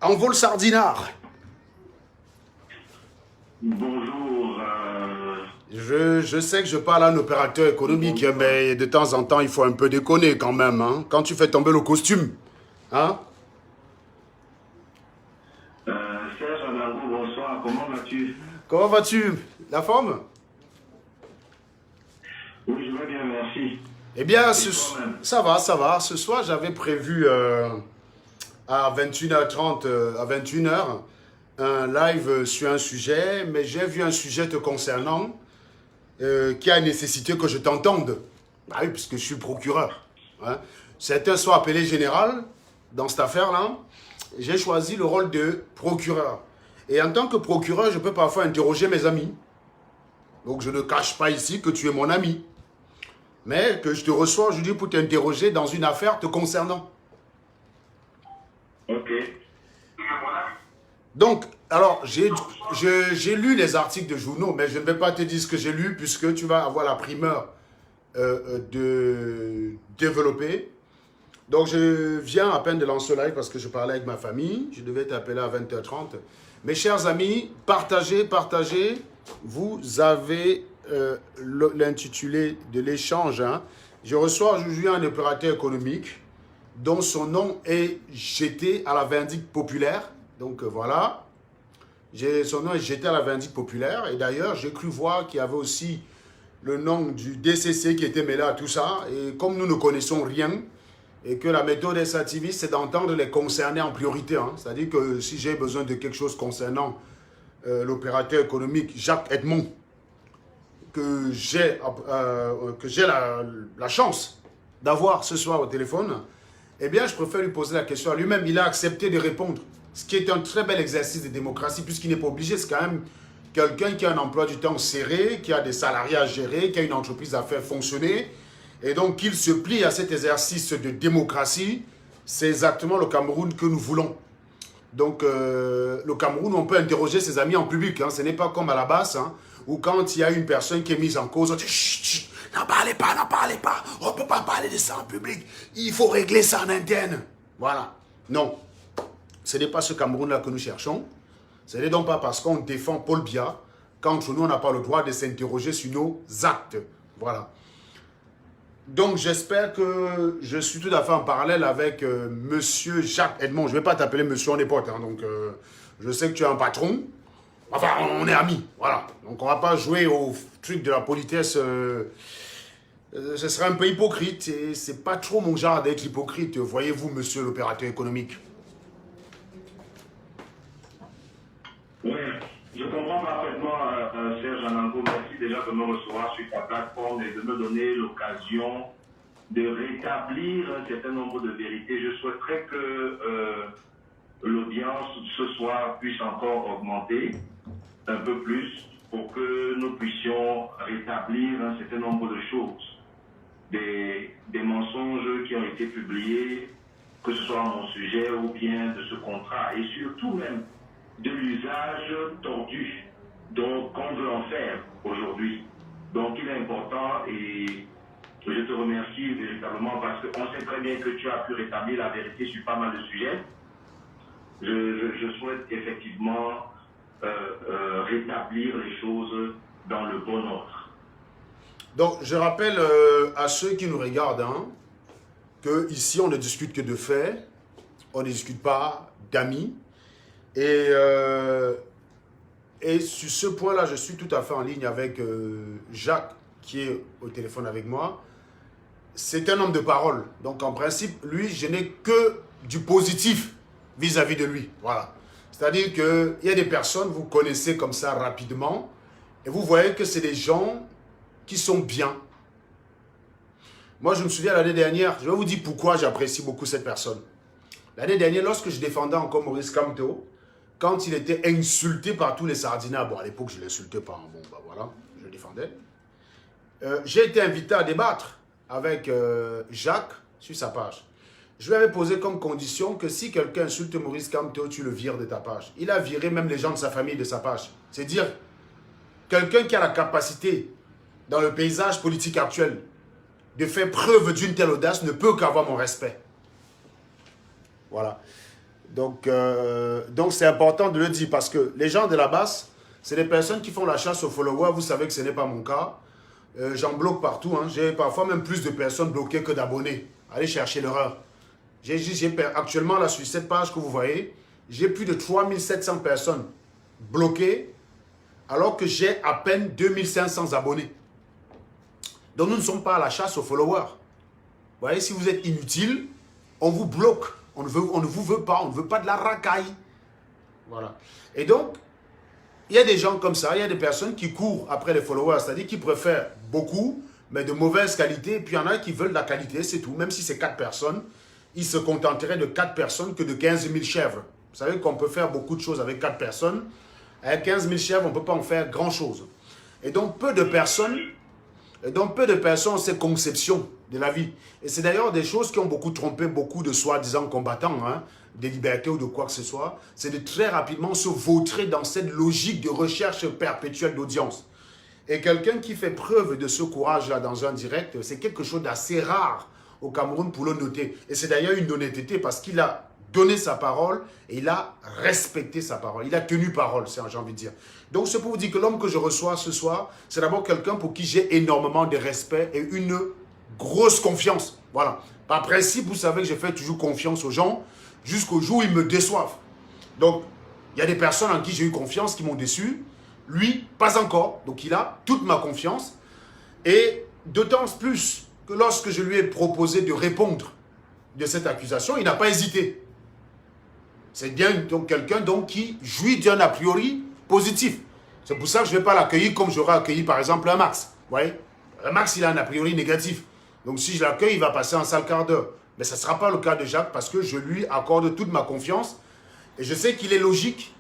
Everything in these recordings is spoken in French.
En vol sardinard. Bonjour. Je sais que je parle à un opérateur économique, mais de temps en temps, il faut un peu déconner quand même. Hein, quand tu fais tomber le costume. Hein? Serge Adango, bonsoir. Comment vas-tu? Comment vas-tu? La forme? Oui, je vais bien, merci. Eh bien, Et toi-même? ça va, ça va. Ce soir, j'avais prévu à 21h30, à 21h, un live sur un sujet, mais j'ai vu un sujet te concernant qui a nécessité que je t'entende. Ah oui, puisque je suis procureur. Hein. Certains sont appelés général dans cette affaire-là. J'ai choisi le rôle de procureur. Et en tant que procureur, je peux parfois interroger mes amis. Donc je ne cache pas ici que tu es mon ami. Mais que je te reçois aujourd'hui pour t'interroger dans une affaire te concernant. Ok. Donc, alors, j'ai lu les articles de journaux, mais je ne vais pas te dire ce que j'ai lu, puisque tu vas avoir la primeur de développer. Donc, je viens à peine de lancer le live parce que je parlais avec ma famille. Je devais t'appeler à 20h30. Mes chers amis, partagez, partagez. Vous avez l'intitulé de l'échange. Hein. Je reçois aujourd'hui un opérateur économique dont son nom est jeté à la vindicte populaire. Donc voilà, son nom est jeté à la vindicte populaire. Et d'ailleurs, j'ai cru voir qu'il y avait aussi le nom du DCC qui était mêlé à tout ça. Et comme nous ne connaissons rien, et que la méthode des activistes, c'est d'entendre les concernés en priorité. Hein. C'est-à-dire que si j'ai besoin de quelque chose concernant l'opérateur économique Jacques Edmond, que j'ai la chance d'avoir ce soir au téléphone, eh bien, je préfère lui poser la question à lui-même. Il a accepté de répondre, ce qui est un très bel exercice de démocratie, puisqu'il n'est pas obligé. C'est quand même quelqu'un qui a un emploi du temps serré, qui a des salariés à gérer, qui a une entreprise à faire fonctionner, et donc qu'il se plie à cet exercice de démocratie. C'est exactement le Cameroun que nous voulons. Donc, le Cameroun, on peut interroger ses amis en public. Hein. Ce n'est pas comme à la base, hein, où quand il y a une personne qui est mise en cause, on dit chut, chut, n'en parlez pas, n'en parlez pas. On ne peut pas parler de ça en public. Il faut régler ça en interne. Voilà. Non. Ce n'est pas ce Cameroun-là que nous cherchons. Ce n'est donc pas parce qu'on défend Paul Biya qu'entre nous, on n'a pas le droit de s'interroger sur nos actes. Voilà. Donc, j'espère que je suis tout à fait en parallèle avec monsieur Jacques Edmond. Je ne vais pas t'appeler monsieur, on est potes. Hein, donc, je sais que tu es un patron. Enfin, on est amis. Voilà. Donc, on ne va pas jouer au truc de la politesse. Ce serait un peu hypocrite. Et ce n'est pas trop mon genre d'être hypocrite. Voyez-vous, monsieur l'opérateur économique. Oui, je comprends parfaitement, Serge Adango. Merci déjà de me recevoir sur ta plateforme et de me donner l'occasion de rétablir un certain nombre de vérités. Je souhaiterais que l'audience ce soir puisse encore augmenter un peu plus pour que nous puissions rétablir un certain nombre de choses. Des mensonges qui ont été publiés, que ce soit à mon sujet ou bien de ce contrat, et surtout même de l'usage tordu qu'on veut en faire aujourd'hui. Donc il est important et je te remercie véritablement parce qu'on sait très bien que tu as pu rétablir la vérité sur pas mal de sujets. Je souhaite effectivement rétablir les choses dans le bon ordre. Donc, je rappelle à ceux qui nous regardent hein, que ici on ne discute que de faits, on ne discute pas d'amis. Et sur ce point-là, je suis tout à fait en ligne avec Jacques, qui est au téléphone avec moi. C'est un homme de parole. Donc, en principe, lui, je n'ai que du positif vis-à-vis de lui. Voilà. C'est-à-dire qu'il y a des personnes, vous connaissez comme ça rapidement, et vous voyez que c'est des gens qui sont bien. Moi, je me souviens l'année dernière, je vais vous dire pourquoi j'apprécie beaucoup cette personne. L'année dernière, lorsque je défendais encore Maurice Kamto, quand il était insulté par tous les sardinats, bon, à l'époque, je ne l'insultais pas, bon, bah voilà, je le défendais. J'ai été invité à débattre avec Jacques sur sa page. Je lui avais posé comme condition que si quelqu'un insulte Maurice Kamto, tu le vires de ta page. Il a viré même les gens de sa famille de sa page. C'est dire, quelqu'un qui a la capacité, dans le paysage politique actuel, de faire preuve d'une telle audace ne peut qu'avoir mon respect. Voilà. Donc c'est important de le dire parce que les gens de la base, c'est des personnes qui font la chasse aux followers. Vous savez que ce n'est pas mon cas. J'en bloque partout. Hein. J'ai parfois même plus de personnes bloquées que d'abonnés. Allez chercher l'erreur. Actuellement, là, sur cette page que vous voyez, j'ai plus de 3700 personnes bloquées alors que j'ai à peine 2500 abonnés. Donc nous ne sommes pas à la chasse aux followers. Vous voyez, si vous êtes inutile, on vous bloque. On ne vous veut pas, on ne veut pas de la racaille. Voilà. Et donc, il y a des gens comme ça, il y a des personnes qui courent après les followers, c'est-à-dire qui préfèrent beaucoup, mais de mauvaise qualité. Et puis il y en a qui veulent de la qualité, c'est tout. Même si c'est 4 personnes, ils se contenteraient de 4 personnes que de 15 000 chèvres. Vous savez qu'on peut faire beaucoup de choses avec 4 personnes. Avec 15 000 chèvres, on ne peut pas en faire grand-chose. Et donc, peu de personnes ont cette conception de la vie. Et c'est d'ailleurs des choses qui ont beaucoup trompé beaucoup de soi-disant combattants, hein, des libertés ou de quoi que ce soit. C'est de très rapidement se vautrer dans cette logique de recherche perpétuelle d'audience. Et quelqu'un qui fait preuve de ce courage-là dans un direct, c'est quelque chose d'assez rare au Cameroun pour le noter. Et c'est d'ailleurs une honnêteté parce qu'il a donné sa parole et il a respecté sa parole. Il a tenu parole, j'ai envie de dire. Donc c'est pour vous dire que l'homme que je reçois ce soir, c'est d'abord quelqu'un pour qui j'ai énormément de respect et une grosse confiance. Voilà. Par principe, vous savez que je fais toujours confiance aux gens jusqu'au jour où ils me déçoivent. Donc, il y a des personnes en qui j'ai eu confiance qui m'ont déçu. Lui, pas encore. Donc, il a toute ma confiance. Et d'autant plus que lorsque je lui ai proposé de répondre de cette accusation, il n'a pas hésité. C'est bien donc quelqu'un qui jouit d'un a priori positif. C'est pour ça que je ne vais pas l'accueillir comme j'aurais accueilli par exemple un Max. Vous voyez, un Max, il a un a priori négatif. Donc si je l'accueille, il va passer un sale quart d'heure. Mais ce ne sera pas le cas de Jacques parce que je lui accorde toute ma confiance. Et je sais qu'il est logique.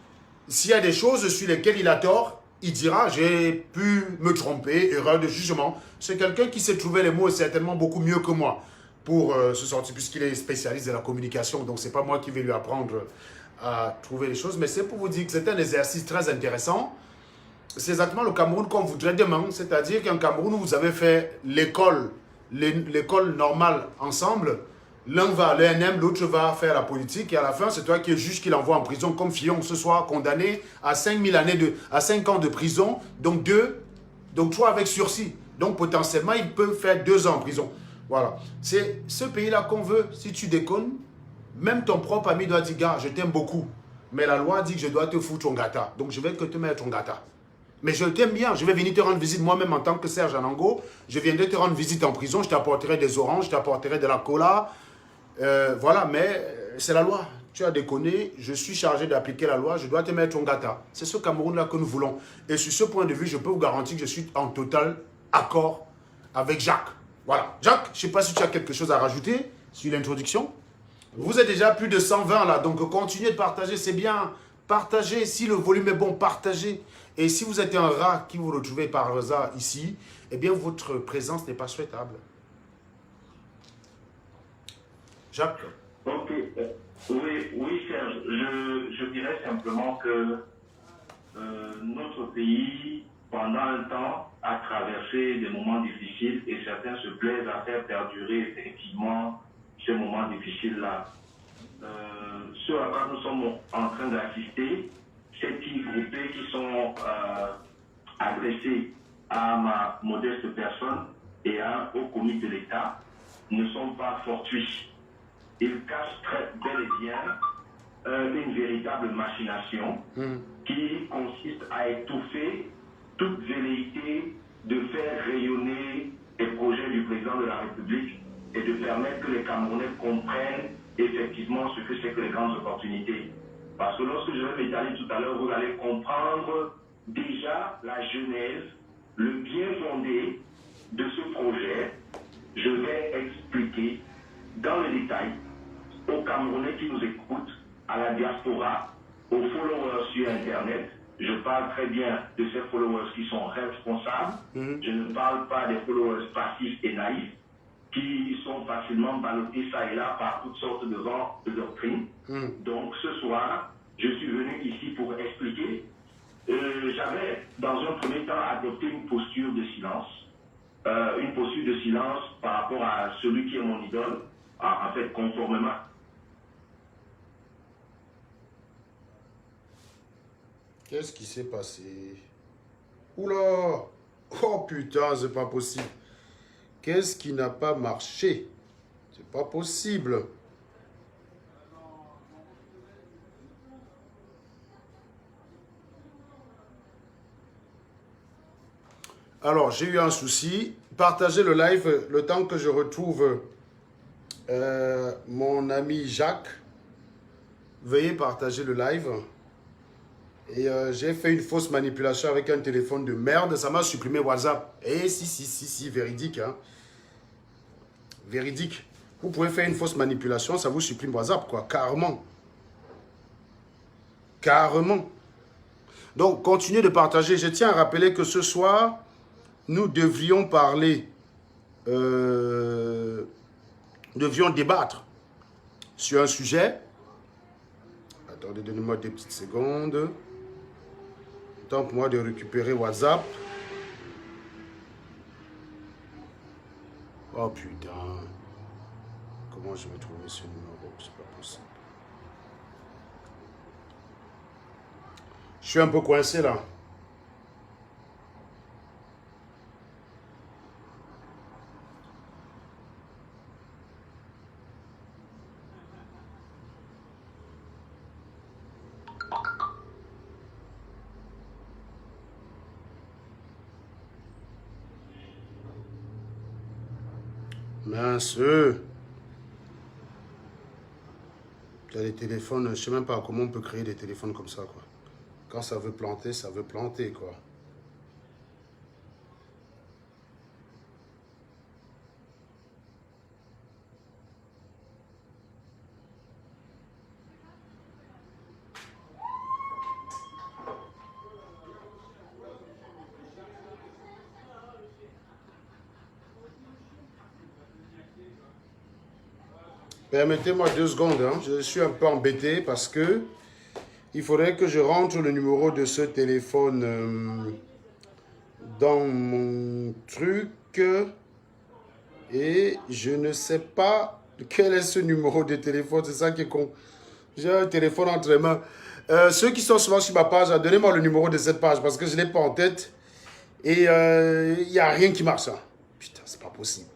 S'il y a des choses sur lesquelles il a tort, il dira j'ai pu me tromper, erreur de jugement. C'est quelqu'un qui sait trouver les mots et certainement beaucoup mieux que moi pour se sortir, puisqu'il est spécialiste de la communication. Donc, ce n'est pas moi qui vais lui apprendre à trouver les choses, mais c'est pour vous dire que c'est un exercice très intéressant. C'est exactement le Cameroun qu'on voudrait demain, c'est-à-dire qu'un Cameroun où vous avez fait l'école normale ensemble, l'un va à l'ENM, l'autre va faire la politique, et à la fin, c'est toi qui es juge qui l'envoie en prison, comme Fillon ce soir, condamné à 5 ans de prison, donc 3 avec sursis. Donc, potentiellement, il peut faire 2 ans en prison. Voilà. C'est ce pays-là qu'on veut. Si tu déconnes, même ton propre ami doit dire, gars, je t'aime beaucoup. Mais la loi dit que je dois te foutre ton gâta. Donc, je vais te mettre ton gâta. Mais je t'aime bien. Je vais venir te rendre visite moi-même en tant que Serge Anango. Je viendrai te rendre visite en prison. Je t'apporterai des oranges, je t'apporterai de la cola. Voilà, mais c'est la loi. Tu as déconné. Je suis chargé d'appliquer la loi. Je dois te mettre ton gâta. C'est ce Cameroun-là que nous voulons. Et sur ce point de vue, je peux vous garantir que je suis en total accord avec Jacques. Voilà. Jacques, je ne sais pas si tu as quelque chose à rajouter sur l'introduction. Vous êtes déjà plus de 120 là, donc continuez de partager, c'est bien. Partagez, si le volume est bon, partagez. Et si vous êtes un rat qui vous retrouvez par hasard ici, eh bien votre présence n'est pas souhaitable. Jacques. Ok. Oui, Serge. Je dirais simplement que notre pays, pendant un temps, a traversé des moments difficiles et certains se plaisent à faire perdurer effectivement ces moments difficiles-là. Ce à quoi nous sommes en train d'assister, ces petits groupés qui sont adressés à ma modeste personne et à au comité de l'État ne sont pas fortuits. Ils cachent très bel et bien une véritable machination qui consiste à étouffer toute velléité de faire rayonner les projets du président de la République et de permettre que les Camerounais comprennent effectivement ce que c'est que les grandes opportunités. Parce que lorsque je vais m'étaler tout à l'heure, vous allez comprendre déjà la genèse, le bien fondé de ce projet. Je vais expliquer dans le détail aux Camerounais qui nous écoutent, à la diaspora, aux followers sur Internet. Je parle très bien de ces followers qui sont responsables. Je ne parle pas des followers passifs et naïfs qui sont facilement ballottés ça et là par toutes sortes de vents de doctrines. Donc ce soir, je suis venu ici pour expliquer. J'avais dans un premier temps adopté une posture de silence. Une posture de silence par rapport à celui qui est mon idole, en fait conformément Qu'est-ce qui s'est passé? Oula! Oh putain, c'est pas possible. Qu'est-ce qui n'a pas marché? C'est pas possible. Alors, j'ai eu un souci. Partagez le live le temps que je retrouve mon ami Jacques. Veuillez partager le live. Et j'ai fait une fausse manipulation avec un téléphone de merde. Ça m'a supprimé WhatsApp. Eh si, véridique. Hein. Véridique. Vous pouvez faire une fausse manipulation, ça vous supprime WhatsApp, quoi. Carrément. Carrément. Donc, continuez de partager. Je tiens à rappeler que ce soir, nous devrions parler, devions débattre sur un sujet. Attendez, donnez-moi 2 petites secondes. Temps pour moi de récupérer WhatsApp. Oh putain. Comment je vais trouver ce numéro? C'est pas possible. Je suis un peu coincé là. Mince. Il y a des téléphones, je ne sais même pas comment on peut créer des téléphones comme ça, quoi. Quand ça veut planter, quoi. Permettez-moi 2 secondes, hein. Je suis un peu embêté parce que il faudrait que je rentre le numéro de ce téléphone dans mon truc et je ne sais pas quel est ce numéro de téléphone, c'est ça qui est con. J'ai un téléphone entre les mains. Ceux qui sont souvent sur ma page, donnez-moi le numéro de cette page parce que je ne l'ai pas en tête et il n'y a rien qui marche. Hein. Putain, c'est pas possible.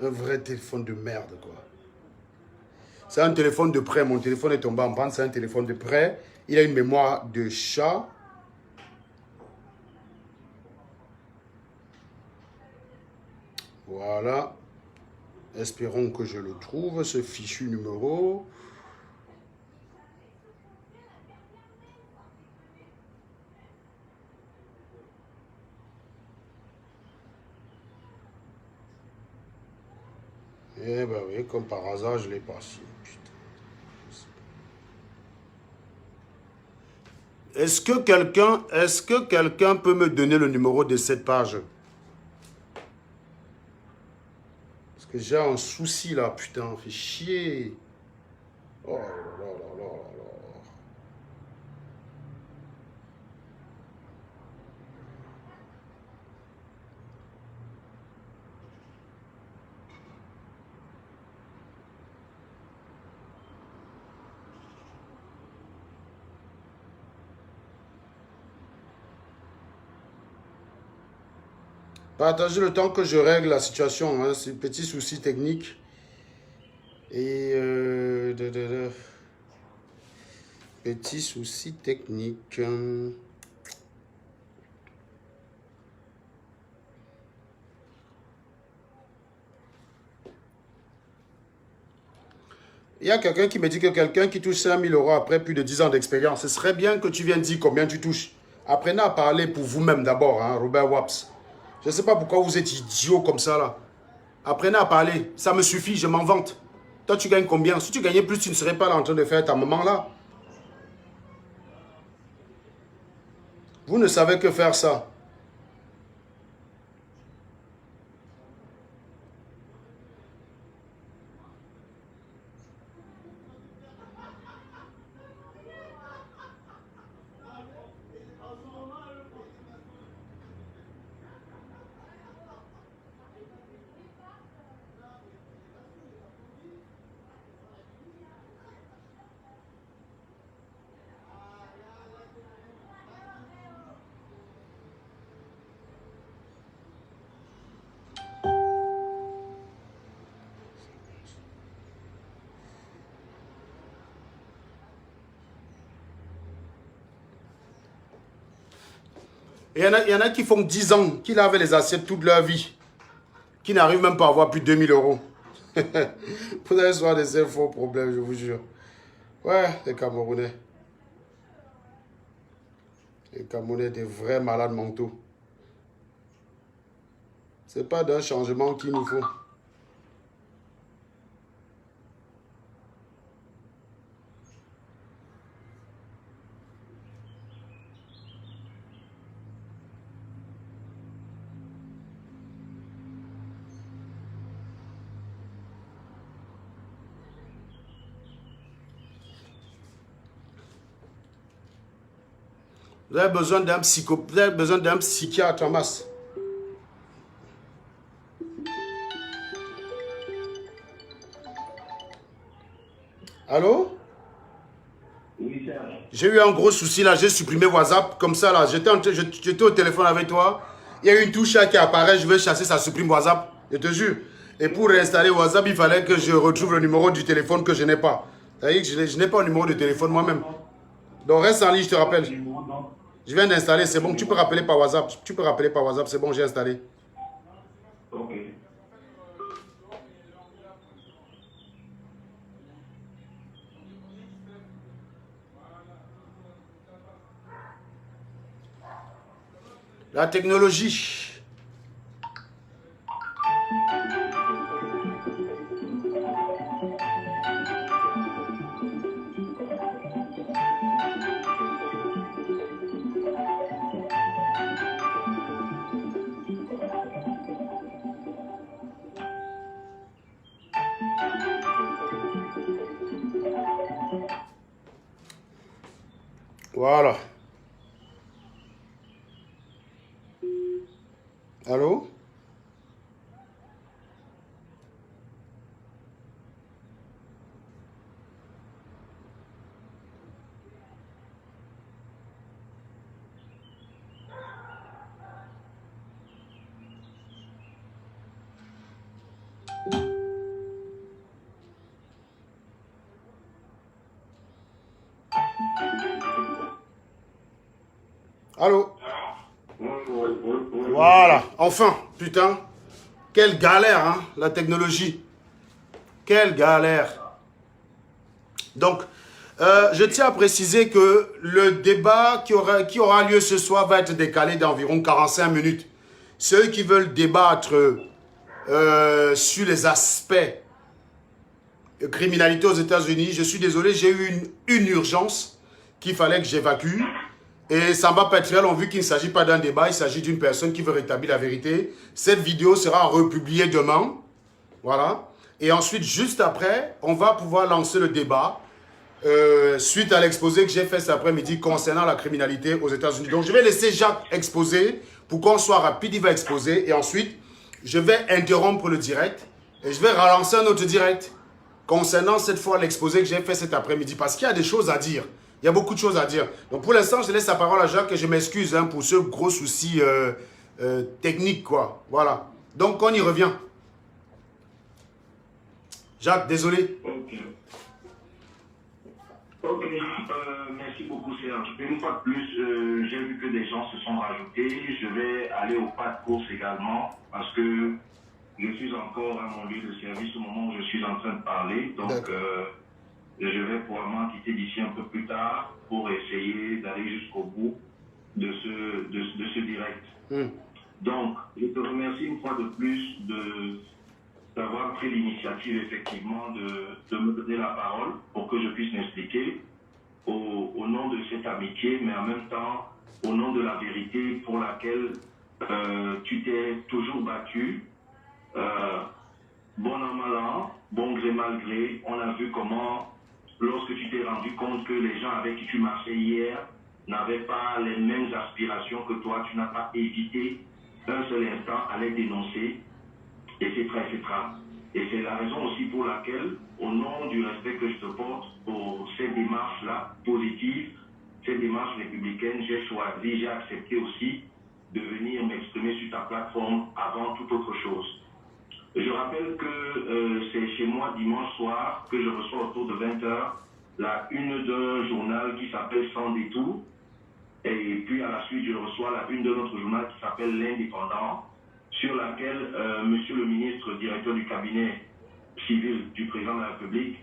Un vrai téléphone de merde, quoi. C'est un téléphone de prêt. Mon téléphone est tombé en panne. C'est un téléphone de prêt. Il a une mémoire de chat. Voilà. Espérons que je le trouve, ce fichu numéro. Eh ben oui, comme par hasard, je l'ai pas su. Est-ce que quelqu'un peut me donner le numéro de cette page? Parce que j'ai un souci là, putain, fait chier. Oh là là là là là. Partagez le temps que je règle la situation, hein, c'est un petit souci technique. Et petit souci technique. Il y a quelqu'un qui me dit que quelqu'un qui touche 5 000 € après plus de 10 ans d'expérience, ce serait bien que tu viennes dire combien tu touches. Apprenez à parler pour vous-même d'abord, hein, Robert Waps. Je ne sais pas pourquoi vous êtes idiot comme ça, là. Apprenez à parler. Ça me suffit, je m'en vante. Toi, tu gagnes combien? Si tu gagnais plus, tu ne serais pas là en train de faire ta maman, là. Vous ne savez que faire ça. Et il y en a qui font 10 ans, qui lavent les assiettes toute leur vie, qui n'arrivent même pas à avoir plus de 2000 euros. Vous allez voir des infos problèmes, je vous jure. Ouais, les Camerounais. Les Camerounais, des vrais malades mentaux. C'est pas d'un changement qu'il nous faut. Vous avez besoin d'un vous avez besoin d'un psychiatre en masse. Allô? Oui, Serge. J'ai eu un gros souci là, j'ai supprimé WhatsApp comme ça là. J'étais au téléphone avec toi. Il y a une touche là qui apparaît, je vais chasser, ça supprime WhatsApp. Je te jure. Et pour réinstaller WhatsApp, il fallait que je retrouve le numéro du téléphone que je n'ai pas. C'est-à-dire que je n'ai pas un numéro de téléphone moi-même. Donc reste en ligne, je te rappelle. Je viens d'installer, c'est bon. Tu peux rappeler par WhatsApp. Tu peux rappeler par WhatsApp, c'est bon, j'ai installé. Ok. La technologie. Voilà. Allô? Allô? Voilà, enfin, putain. Quelle galère, hein, la technologie. Quelle galère. Donc, je tiens à préciser que le débat qui aura lieu ce soir va être décalé d'environ 45 minutes. Ceux qui veulent débattre sur les aspects de criminalité aux États-Unis, je suis désolé, j'ai eu une urgence qu'il fallait que j'évacue. Et ça ne va pas être très long vu qu'il ne s'agit pas d'un débat, il s'agit d'une personne qui veut rétablir la vérité. Cette vidéo sera republiée demain. Voilà. Et ensuite, juste après, on va pouvoir lancer le débat suite à l'exposé que j'ai fait cet après-midi concernant la criminalité aux États-Unis. Donc, je vais laisser Jacques exposer pour qu'on soit rapide. Il va exposer. Et ensuite, je vais interrompre le direct et je vais relancer un autre direct concernant cette fois l'exposé que j'ai fait cet après-midi. Parce qu'il y a des choses à dire. Il y a beaucoup de choses à dire. Donc, pour l'instant, je laisse la parole à Jacques et je m'excuse hein, pour ce gros souci technique, quoi. Voilà. Donc, on y revient. Jacques, désolé. Ok. Ok, merci beaucoup Serge. Une fois de plus, j'ai vu que des gens se sont rajoutés. Je vais aller au pas de course également parce que je suis encore à mon lieu de service au moment où je suis en train de parler. Donc, je vais probablement quitter d'ici un peu plus tard pour essayer d'aller jusqu'au bout de ce direct. Donc, je te remercie une fois de plus d'avoir pris l'initiative effectivement de me donner la parole pour que je puisse m'expliquer au nom de cette amitié, mais en même temps au nom de la vérité pour laquelle tu t'es toujours battu. Bon an, mal an, bon gré, mal gré, on a vu comment, lorsque tu t'es rendu compte que les gens avec qui tu marchais hier n'avaient pas les mêmes aspirations que toi, tu n'as pas hésité un seul instant à les dénoncer, etc., etc. Et c'est la raison aussi pour laquelle, au nom du respect que je te porte pour ces démarches-là positives, ces démarches républicaines, j'ai accepté aussi de venir m'exprimer sur ta plateforme avant toute autre chose. Je rappelle que c'est chez moi dimanche soir que je reçois autour de 20 h la une d'un journal qui s'appelle Sans détour. Et puis à la suite, je reçois la une de notre journal qui s'appelle L'Indépendant, sur laquelle monsieur le ministre, directeur du cabinet civil du président de la République,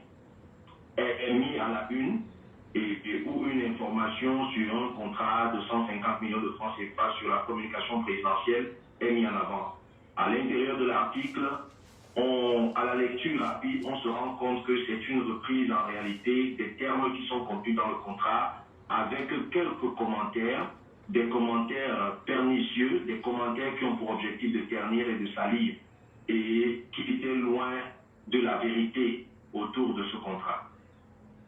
est mis à la une, et où une information sur un contrat de 150 millions de francs CFA sur la communication présidentielle est mise en avant. À l'intérieur de l'article, à la lecture rapide, on se rend compte que c'est une reprise en réalité des termes qui sont contenus dans le contrat, avec quelques commentaires, des commentaires pernicieux, des commentaires qui ont pour objectif de ternir et de salir, et qui étaient loin de la vérité autour de ce contrat.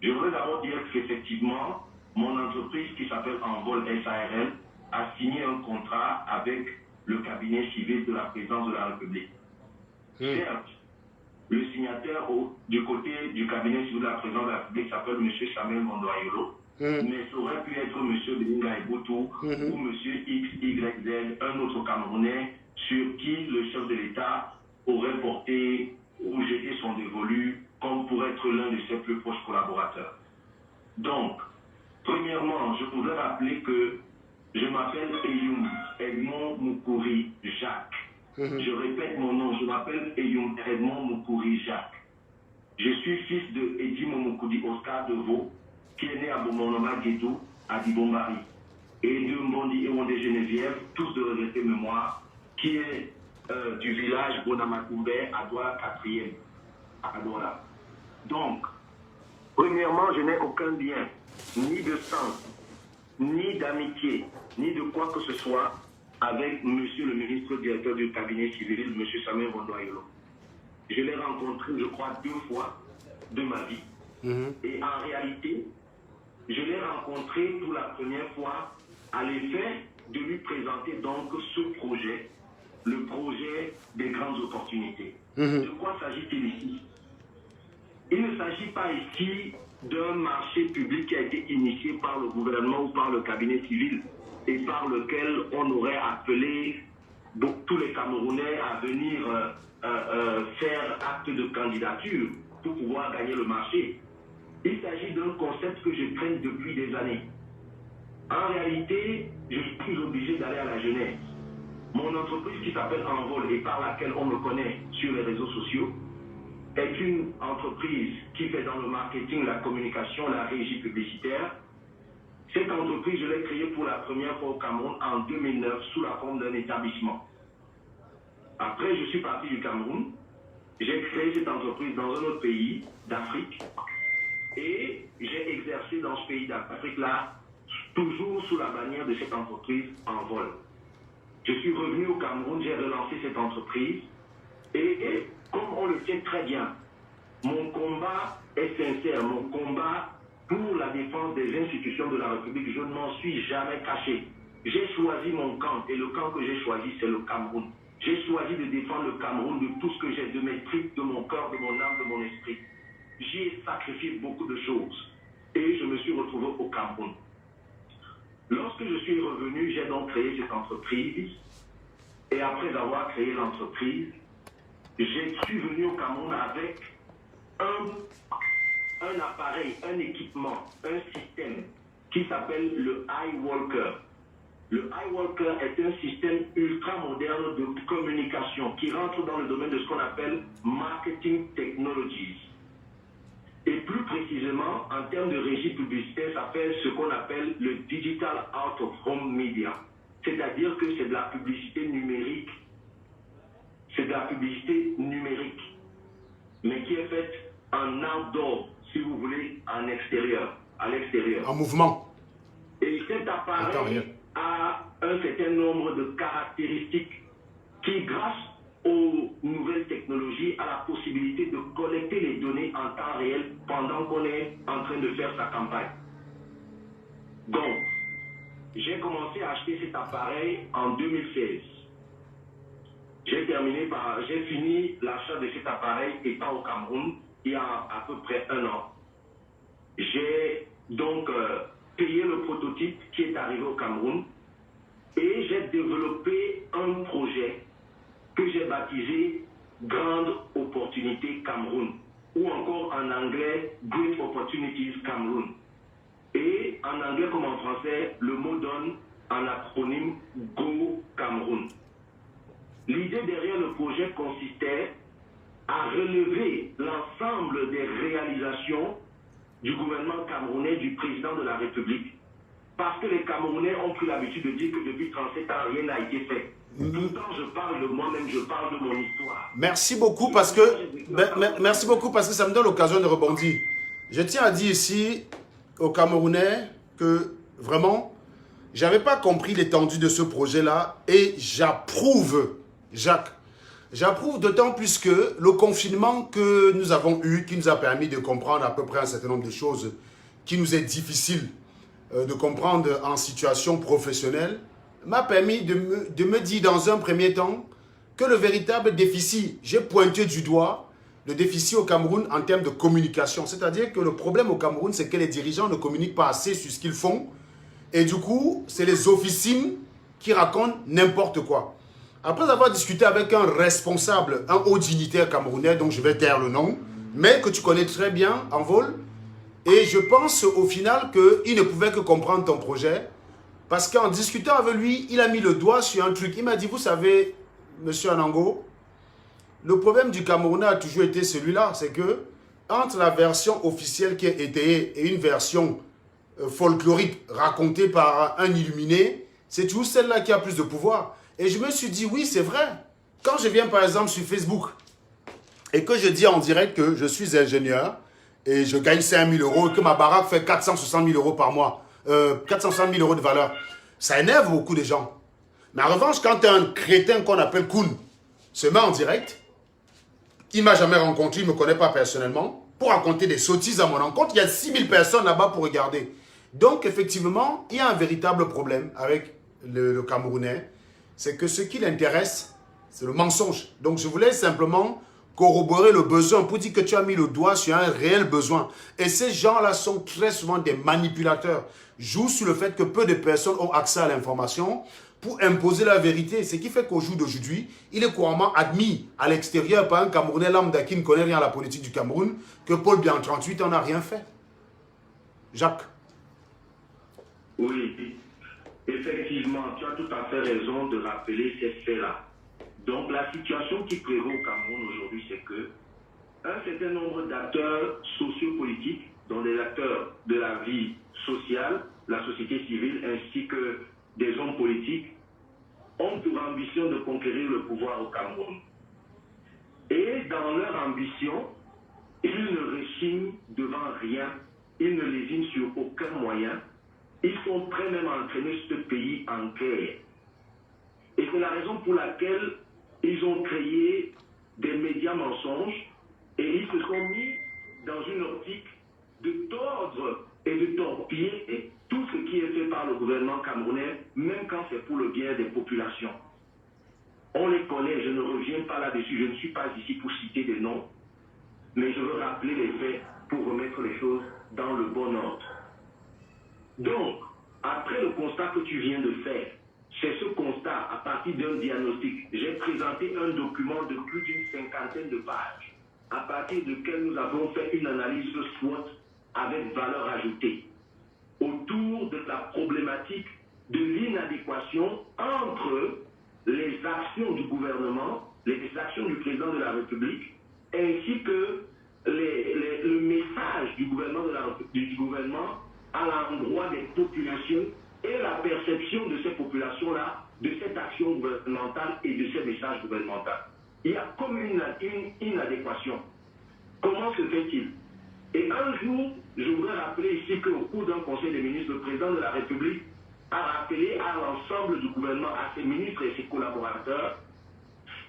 Je voudrais d'abord dire qu'effectivement, mon entreprise qui s'appelle Envol SARL a signé un contrat avec le cabinet civil de la présidence de la République. Certes, le signataire du côté du cabinet civil de la présidence de la République s'appelle M. Samuel Mondoayolo, mais ça aurait pu être M. Belinga Eboutou ou M. XYZ, un autre Camerounais sur qui le chef de l'État aurait porté ou jeté son dévolu comme pour être l'un de ses plus proches collaborateurs. Donc, premièrement, je voudrais rappeler que je m'appelle Edmond Moukouri Jacques. Je répète mon nom, je m'appelle Edmond Moukouri Jacques. Je suis fils de Edi Momokoudi Oscar Deveau, qui est né à Bomonoma Guédou, à Dibombari, et de Mbondi Ewonde Geneviève, tous de regrettée mémoire, qui est du village Bonamakoumbe à Douala 4e, à Douala. Donc, premièrement, je n'ai aucun lien, ni de sang, ni d'amitié, ni de quoi que ce soit avec monsieur le ministre directeur du cabinet civil, monsieur Samuel Mondoayolo. Je l'ai rencontré, je crois, 2 fois de ma vie. Et en réalité, je l'ai rencontré pour la première fois à l'effet de lui présenter donc ce projet, le projet des grandes opportunités. De quoi s'agit-il ici? Il ne s'agit pas ici d'un marché public qui a été initié par le gouvernement ou par le cabinet civil et par lequel on aurait appelé tous les Camerounais à venir faire acte de candidature pour pouvoir gagner le marché. Il s'agit d'un concept que je traîne depuis des années. En réalité, je suis obligé d'aller à la jeunesse. Mon entreprise qui s'appelle Envol et par laquelle on me connaît sur les réseaux sociaux est une entreprise qui fait dans le marketing, la communication, la régie publicitaire. Cette entreprise, je l'ai créée pour la première fois au Cameroun en 2009 sous la forme d'un établissement. Après, je suis parti du Cameroun. J'ai créé cette entreprise dans un autre pays d'Afrique et j'ai exercé dans ce pays d'Afrique-là toujours sous la bannière de cette entreprise Envol. Je suis revenu au Cameroun, j'ai relancé cette entreprise et comme on le sait très bien, mon combat est sincère, mon combat pour la défense des institutions de la République, je ne m'en suis jamais caché. J'ai choisi mon camp et le camp que j'ai choisi, c'est le Cameroun. J'ai choisi de défendre le Cameroun de tout ce que j'ai, de mes tripes, de mon cœur, de mon âme, de mon esprit. J'y ai sacrifié beaucoup de choses et je me suis retrouvé au Cameroun. Lorsque je suis revenu, j'ai donc créé cette entreprise et après avoir créé l'entreprise, je suis venu au Cameroun avec un appareil, un équipement, un système qui s'appelle le iWalker. Le iWalker est un système ultra moderne de communication qui rentre dans le domaine de ce qu'on appelle Marketing Technologies. Et plus précisément, en termes de régie publicitaire, ça fait ce qu'on appelle le Digital Out of Home Media. C'est-à-dire que c'est de la publicité numérique. C'est de la publicité numérique, mais qui est faite en outdoor, si vous voulez, en extérieur, à l'extérieur. En mouvement. Et cet appareil a un certain nombre de caractéristiques qui, grâce aux nouvelles technologies, a la possibilité de collecter les données en temps réel pendant qu'on est en train de faire sa campagne. Donc, j'ai commencé à acheter cet appareil en 2016. J'ai fini l'achat de cet appareil étant au Cameroun il y a à peu près 1 an. J'ai donc payé le prototype qui est arrivé au Cameroun et j'ai développé un projet que j'ai baptisé Grande Opportunité Cameroun ou encore en anglais Great Opportunities Cameroun. Et en anglais comme en français, le mot donne un acronyme Go Cameroun. L'idée derrière le projet consistait à relever l'ensemble des réalisations du gouvernement camerounais, du président de la République. Parce que les Camerounais ont pris l'habitude de dire que depuis 37 ans, rien n'a été fait. Pourtant, je parle de moi-même, je parle de mon histoire. Merci beaucoup parce que ça me donne l'occasion de rebondir. Je tiens à dire ici aux Camerounais que vraiment, je n'avais pas compris l'étendue de ce projet-là et j'approuve, Jacques. J'approuve d'autant plus que le confinement que nous avons eu, qui nous a permis de comprendre à peu près un certain nombre de choses qui nous est difficile de comprendre en situation professionnelle, m'a permis de me dire dans un premier temps que le véritable déficit, j'ai pointé du doigt le déficit au Cameroun en termes de communication. C'est-à-dire que le problème au Cameroun, c'est que les dirigeants ne communiquent pas assez sur ce qu'ils font. Et du coup, c'est les officines qui racontent n'importe quoi. Après avoir discuté avec un responsable, un haut dignitaire camerounais, dont je vais taire le nom, mais que tu connais très bien en vol, et je pense au final qu'il ne pouvait que comprendre ton projet, parce qu'en discutant avec lui, il a mis le doigt sur un truc. Il m'a dit, vous savez, monsieur Anango, le problème du Camerounais a toujours été celui-là, c'est que entre la version officielle qui est étayée et une version folklorique racontée par un illuminé, c'est toujours celle-là qui a plus de pouvoir. Et je me suis dit, oui, c'est vrai. Quand je viens par exemple sur Facebook et que je dis en direct que je suis ingénieur et je gagne 5 000 euros et que ma baraque fait 460 000 euros par mois, 460 000 euros de valeur, ça énerve beaucoup de gens. Mais en revanche, quand un crétin qu'on appelle Koun se met en direct, il ne m'a jamais rencontré, il ne me connaît pas personnellement, pour raconter des sottises à mon encontre, il y a 6 000 personnes là-bas pour regarder. Donc, effectivement, il y a un véritable problème avec le Camerounais. C'est que ce qui l'intéresse, c'est le mensonge. Donc, je voulais simplement corroborer le besoin pour dire que tu as mis le doigt sur un réel besoin. Et ces gens-là sont très souvent des manipulateurs. Jouent sur le fait que peu de personnes ont accès à l'information pour imposer la vérité. Ce qui fait qu'au jour d'aujourd'hui, il est couramment admis à l'extérieur par un Camerounais lambda qui ne connaît rien à la politique du Cameroun que Paul Biya en 38 n'en a rien fait. Jacques. Oui, effectivement, tu as tout à fait raison de rappeler ces faits-là. Donc la situation qui prévaut au Cameroun aujourd'hui, c'est que un certain nombre d'acteurs sociopolitiques, dont des acteurs de la vie sociale, la société civile, ainsi que des hommes politiques, ont pour ambition de conquérir le pouvoir au Cameroun. Et dans leur ambition, ils ne rechignent devant rien, ils ne lésinent sur aucun moyen. Ils sont prêts même à entraîner ce pays en guerre. Et c'est la raison pour laquelle ils ont créé des médias mensonges et ils se sont mis dans une optique de tordre et de torpiller tout ce qui est fait par le gouvernement camerounais, même quand c'est pour le bien des populations. On les connaît, je ne reviens pas là-dessus, je ne suis pas ici pour citer des noms, mais je veux rappeler les faits pour remettre les choses dans le bon ordre. Donc, après le constat que tu viens de faire, c'est ce constat, à partir d'un diagnostic, j'ai présenté un document de plus d'une 50aine de pages, à partir duquel nous avons fait une analyse SWOT avec valeur ajoutée, autour de la problématique de l'inadéquation entre les actions du gouvernement, les actions du président de la République, ainsi que le message du gouvernement à l'endroit des populations et la perception de ces populations-là, de cette action gouvernementale et de ces messages gouvernementaux. Il y a comme une inadéquation. Comment se fait-il? Et un jour, je voudrais rappeler ici qu'au cours d'un conseil des ministres, le président de la République a rappelé à l'ensemble du gouvernement, à ses ministres et ses collaborateurs,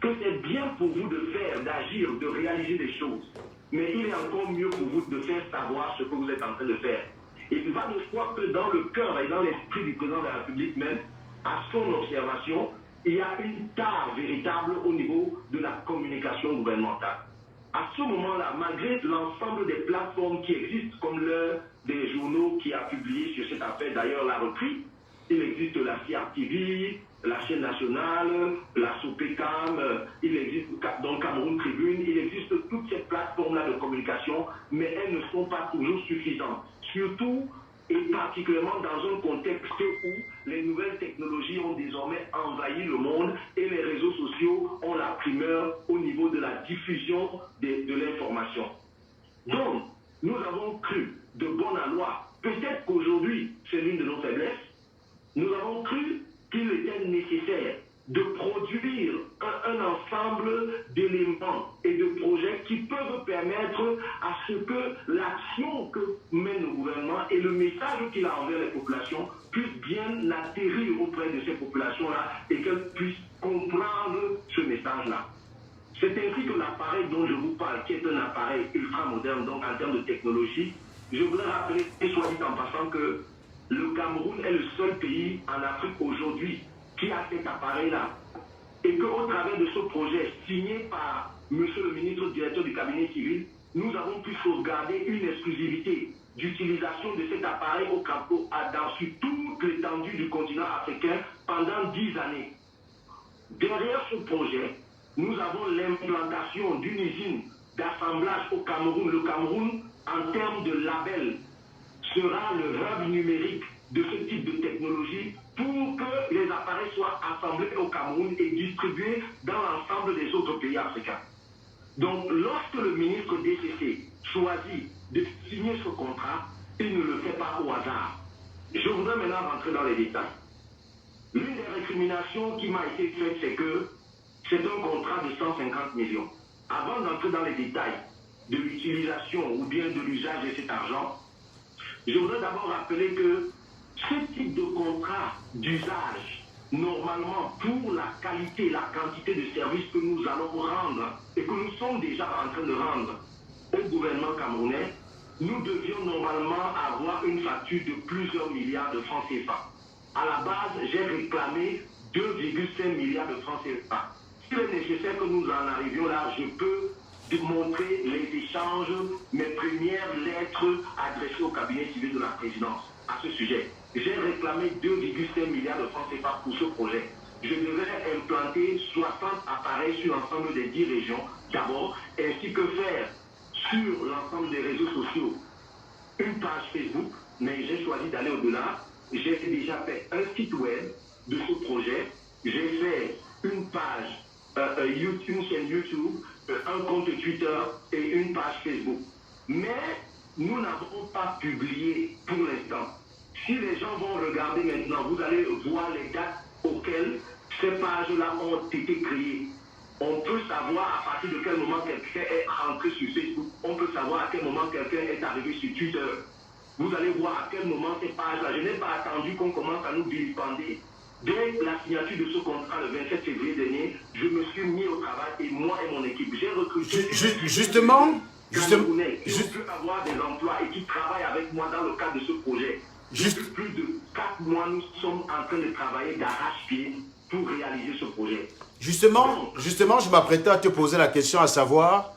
que c'est bien pour vous de faire, d'agir, de réaliser des choses. Mais il est encore mieux pour vous de faire savoir ce que vous êtes en train de faire. Et il va de soi que dans le cœur et dans l'esprit du président de la République même, à son observation, il y a une tare véritable au niveau de la communication gouvernementale. À ce moment-là, malgré l'ensemble des plateformes qui existent, comme l'un des journaux qui a publié sur cette affaire, d'ailleurs l'a repris, il existe la CRTV, la chaîne nationale, la Sopecam, il existe donc Cameroun Tribune, il existe toutes ces plateformes-là de communication, mais elles ne sont pas toujours suffisantes. Surtout et particulièrement dans un contexte où les nouvelles technologies ont désormais envahi le monde et les réseaux sociaux ont la primeur au niveau de la diffusion de l'information. Donc, nous avons cru de bonne loi, peut-être qu'aujourd'hui c'est l'une de nos faiblesses, nous avons cru qu'il était nécessaire de produire un ensemble d'éléments et de projets qui peuvent permettre à ce que l'action que mène le gouvernement et le message qu'il a envers les populations puissent bien atterrir auprès de ces populations-là et qu'elles puissent comprendre ce message-là. C'est ainsi que l'appareil dont je vous parle, qui est un appareil ultra moderne, donc en termes de technologie, je voudrais rappeler, soit dit en passant, que le Cameroun est le seul pays en Afrique aujourd'hui qui a cet appareil-là. Et qu'au travers de ce projet signé par Monsieur le ministre directeur du cabinet civil, nous avons pu sauvegarder une exclusivité d'utilisation de cet appareil au Cameroun sur toute l'étendue du continent africain pendant 10 années. Derrière ce projet, nous avons l'implantation d'une usine d'assemblage au Cameroun. Le Cameroun, en termes de label, sera le hub numérique de ce type de technologie pour que les appareils soient assemblés au Cameroun et distribués dans l'ensemble des autres pays africains. Donc, lorsque le ministre DCC choisit de signer ce contrat, il ne le fait pas au hasard. Je voudrais maintenant rentrer dans les détails. L'une des récriminations qui m'a été faite, c'est que c'est un contrat de 150 millions. Avant d'entrer dans les détails de l'utilisation ou bien de l'usage de cet argent, je voudrais d'abord rappeler que ce type de contrat d'usage, normalement, pour la qualité, la quantité de services que nous allons rendre et que nous sommes déjà en train de rendre au gouvernement camerounais, nous devions normalement avoir une facture de plusieurs milliards de francs CFA. À la base, j'ai réclamé 2,5 milliards de francs CFA. S'il est nécessaire que nous en arrivions là, je peux montrer les échanges, mes premières lettres adressées au cabinet civil de la présidence à ce sujet. J'ai réclamé 2,5 milliards de francs CFA pour ce projet. Je devais implanter 60 appareils sur l'ensemble des 10 régions d'abord, ainsi que faire sur l'ensemble des réseaux sociaux une page Facebook, mais j'ai choisi d'aller au-delà. J'ai déjà fait un site web de ce projet. J'ai fait une page, une chaîne YouTube, un compte Twitter et une page Facebook. Mais nous n'avons pas publié pour l'instant. Si les gens vont regarder maintenant, vous allez voir les dates auxquelles ces pages-là ont été créées. On peut savoir à partir de quel moment quelqu'un est rentré sur Facebook. On peut savoir à quel moment quelqu'un est arrivé sur Twitter. Vous allez voir à quel moment ces pages-là. Je n'ai pas attendu qu'on commence à nous vilipender. Dès la signature de ce contrat le 27 février dernier, je me suis mis au travail et moi et mon équipe. J'ai recruté justement, qui peut avoir des emplois et qui travaillent avec moi dans le cadre de ce projet. Depuis plus de 4 mois, nous sommes en train de travailler d'arrache-pied pour réaliser ce projet. Justement, je m'apprêtais à te poser la question à savoir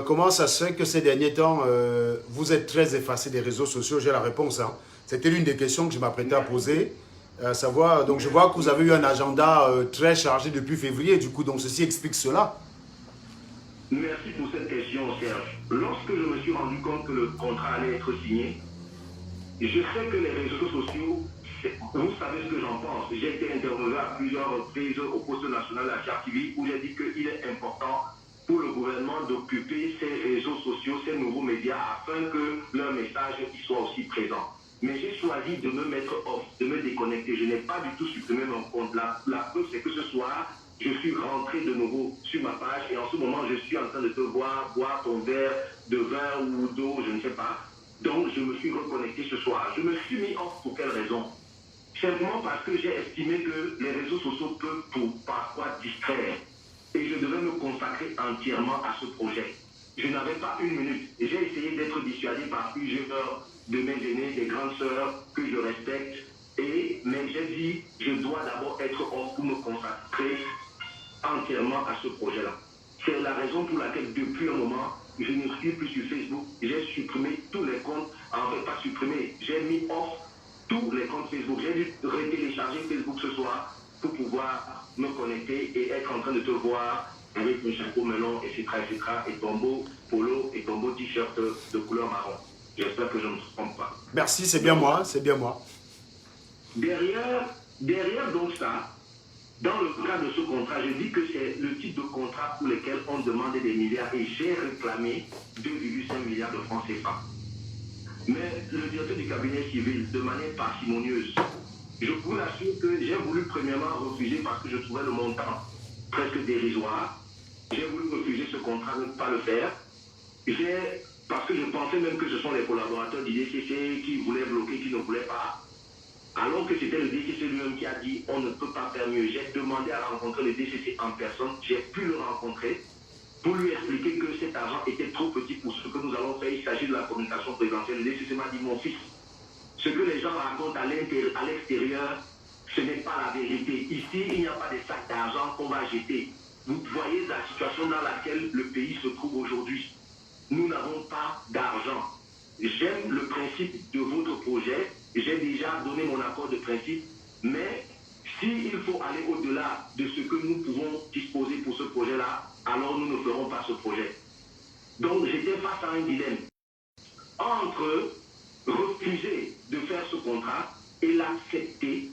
comment ça se fait que ces derniers temps, vous êtes très effacé des réseaux sociaux. J'ai la réponse. Hein. C'était l'une des questions que je m'apprêtais à poser. À savoir, donc je vois que vous avez eu un agenda très chargé depuis février. Du coup, donc ceci explique cela. Merci pour cette question, Serge. Lorsque je me suis rendu compte que le contrat allait être signé, je sais que les réseaux sociaux, vous savez ce que j'en pense. J'ai été interrogé à plusieurs reprises au poste national de la charte civile où j'ai dit qu'il est important pour le gouvernement d'occuper ces réseaux sociaux, ces nouveaux médias, afin que leur message y soit aussi présent. Mais j'ai choisi de me mettre off, de me déconnecter. Je n'ai pas du tout supprimé mon compte. La preuve, c'est que ce soir, je suis rentré de nouveau sur ma page et en ce moment, je suis en train de te voir boire ton verre de vin ou d'eau, je ne sais pas. Donc, je me suis reconnecté ce soir. Je me suis mis off pour quelle raison? Simplement parce que j'ai estimé que les réseaux sociaux peuvent parfois distraire. Et je devais me consacrer entièrement à ce projet. Je n'avais pas une minute. J'ai essayé d'être dissuadé par plusieurs de mes aînés, des grandes sœurs que je respecte. Mais j'ai dit, je dois d'abord être off pour me consacrer entièrement à ce projet-là. C'est la raison pour laquelle, depuis un moment, je ne suis plus sur Facebook. J'ai supprimé tous les comptes. En fait, pas supprimé. J'ai mis off tous les comptes Facebook. J'ai dû retélécharger Facebook ce soir pour pouvoir me connecter et être en train de te voir avec mon chapeau melon, etc., et ton beau polo et ton beau t-shirt de couleur marron. J'espère que je ne me trompe pas. Merci, c'est bien moi, c'est bien moi. Derrière donc ça, dans le cas de ce contrat, je dis que c'est le type de contrat pour lequel on demandait des milliards et j'ai réclamé 2,5 milliards de francs CFA. Mais le directeur du cabinet civil, de manière parcimonieuse, je vous assure que j'ai voulu premièrement refuser parce que je trouvais le montant presque dérisoire. J'ai voulu refuser ce contrat, ne pas le faire. Parce que je pensais même que ce sont les collaborateurs du DCC qui voulaient bloquer, qui ne voulaient pas. Alors que c'était le DCC lui-même qui a dit on ne peut pas faire mieux. J'ai demandé à rencontrer le DCC en personne, j'ai pu le rencontrer pour lui expliquer que cet argent était trop petit pour ce que nous allons faire. Il s'agit de la communication présidentielle. Le DCC m'a dit mon fils, ce que les gens racontent à l'extérieur, ce n'est pas la vérité. Ici, il n'y a pas de sacs d'argent qu'on va jeter. Vous voyez la situation dans laquelle le pays se trouve aujourd'hui. Nous n'avons pas d'argent. J'aime le principe de votre projet. J'ai déjà donné mon accord de principe. Mais s'il faut aller au-delà de ce que nous pouvons disposer pour ce projet-là, alors nous ne ferons pas ce projet. Donc j'étais face à un dilemme entre refuser de faire ce contrat et l'accepter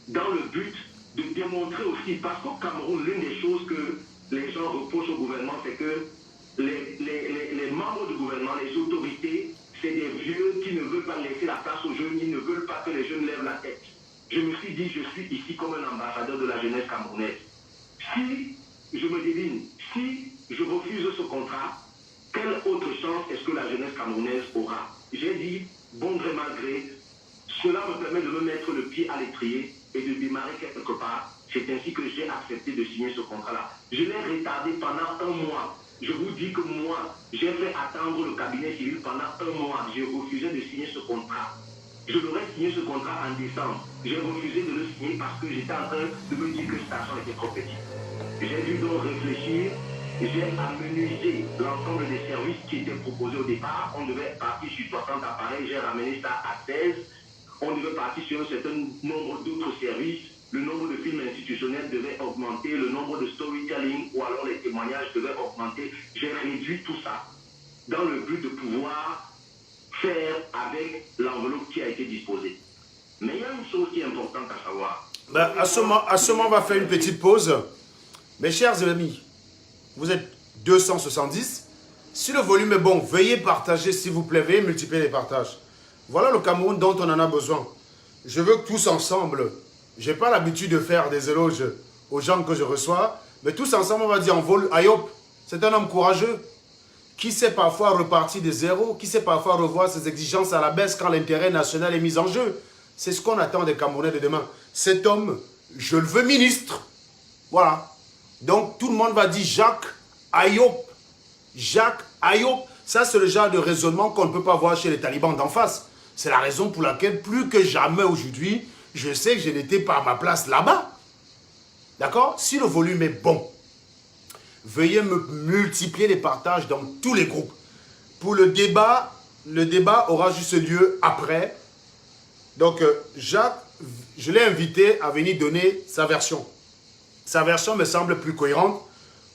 dans le but de démontrer aussi, parce qu'au Cameroun, l'une des choses que les gens reprochent au gouvernement, c'est que les membres du gouvernement, les autorités, c'est des vieux qui ne veulent pas laisser la place aux jeunes, ils ne veulent pas que les jeunes lèvent la tête. Je me suis dit, je suis ici comme un ambassadeur de la jeunesse camerounaise. Si je me devine, si je refuse ce contrat, quelle autre chance est-ce que la jeunesse camerounaise aura? J'ai dit, bon gré mal gré, cela me permet de me mettre le pied à l'étrier et de démarrer quelque part. C'est ainsi que j'ai accepté de signer ce contrat-là. Je l'ai retardé pendant un mois. Je vous dis que moi, j'ai fait attendre le cabinet civil pendant un mois. J'ai refusé de signer ce contrat. Je devrais signer ce contrat en décembre. J'ai refusé de le signer parce que j'étais en train de me dire que cet argent était trop petit. J'ai dû donc réfléchir. J'ai amenuisé l'ensemble des services qui étaient proposés au départ. On devait partir sur 60 appareils. J'ai ramené ça à 16. On devait partir sur un certain nombre d'autres services. Le nombre de films institutionnels devait augmenter, le nombre de storytelling ou alors les témoignages devaient augmenter. J'ai réduit tout ça dans le but de pouvoir faire avec l'enveloppe qui a été disposée. Mais il y a une chose qui est importante à savoir. Ben, à ce moment, on va faire une petite pause. Mes chers amis, vous êtes 270. Si le volume est bon, veuillez partager, s'il vous plaît. Veuillez multiplier les partages. Voilà le Cameroun dont on en a besoin. Je veux que tous ensemble, je n'ai pas l'habitude de faire des éloges aux gens que je reçois, mais tous ensemble, on va dire en vol, Ayop, c'est un homme courageux, qui sait parfois repartir de zéro, qui sait parfois revoir ses exigences à la baisse quand l'intérêt national est mis en jeu. C'est ce qu'on attend des Camerounais de demain. Cet homme, je le veux ministre. Voilà. Donc, tout le monde va dire Jacques Ayop. Jacques Ayop. Ça, c'est le genre de raisonnement qu'on ne peut pas voir chez les talibans d'en face. C'est la raison pour laquelle, plus que jamais aujourd'hui, je sais que je n'étais pas à ma place là-bas. D'accord? Si le volume est bon, veuillez me multiplier les partages dans tous les groupes. Pour le débat aura juste lieu après. Donc, Jacques, je l'ai invité à venir donner sa version. Sa version me semble plus cohérente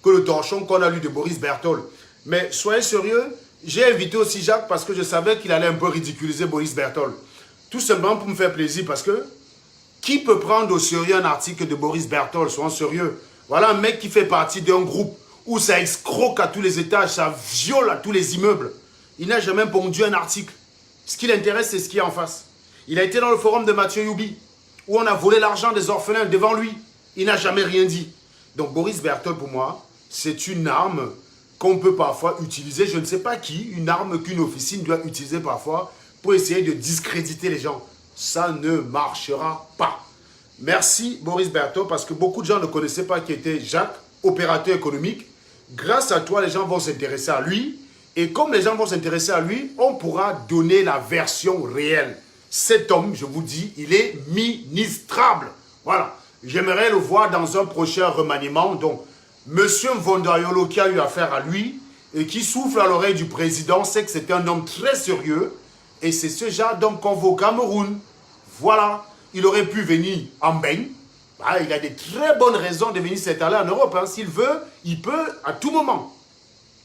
que le torchon qu'on a lu de Boris Berthold. Mais soyez sérieux, j'ai invité aussi Jacques parce que je savais qu'il allait un peu ridiculiser Boris Berthold. Tout simplement pour me faire plaisir parce que qui peut prendre au sérieux un article de Boris Berthold, soyons sérieux. Voilà un mec qui fait partie d'un groupe où ça escroque à tous les étages, ça viole à tous les immeubles. Il n'a jamais pondu un article. Ce qui l'intéresse, c'est ce qu'il y a en face. Il a été dans le forum de Mathieu Youbi, où on a volé l'argent des orphelins devant lui. Il n'a jamais rien dit. Donc Boris Berthold, pour moi, c'est une arme qu'on peut parfois utiliser, je ne sais pas qui, une arme qu'une officine doit utiliser parfois pour essayer de discréditer les gens. Ça ne marchera pas. Merci Boris Berthold, parce que beaucoup de gens ne connaissaient pas qui était Jacques, opérateur économique. Grâce à toi, les gens vont s'intéresser à lui. Et comme les gens vont s'intéresser à lui, on pourra donner la version réelle. Cet homme, je vous dis, il est ministrable. Voilà. J'aimerais le voir dans un prochain remaniement. Donc, M. Mvondayolo qui a eu affaire à lui et qui souffle à l'oreille du président, sait que c'est un homme très sérieux. Et c'est ce genre d'homme qu'on veut au Cameroun. Voilà. Il aurait pu venir en baigne. Ah, il a des très bonnes raisons de venir s'installer en Europe. Hein. S'il veut, il peut à tout moment.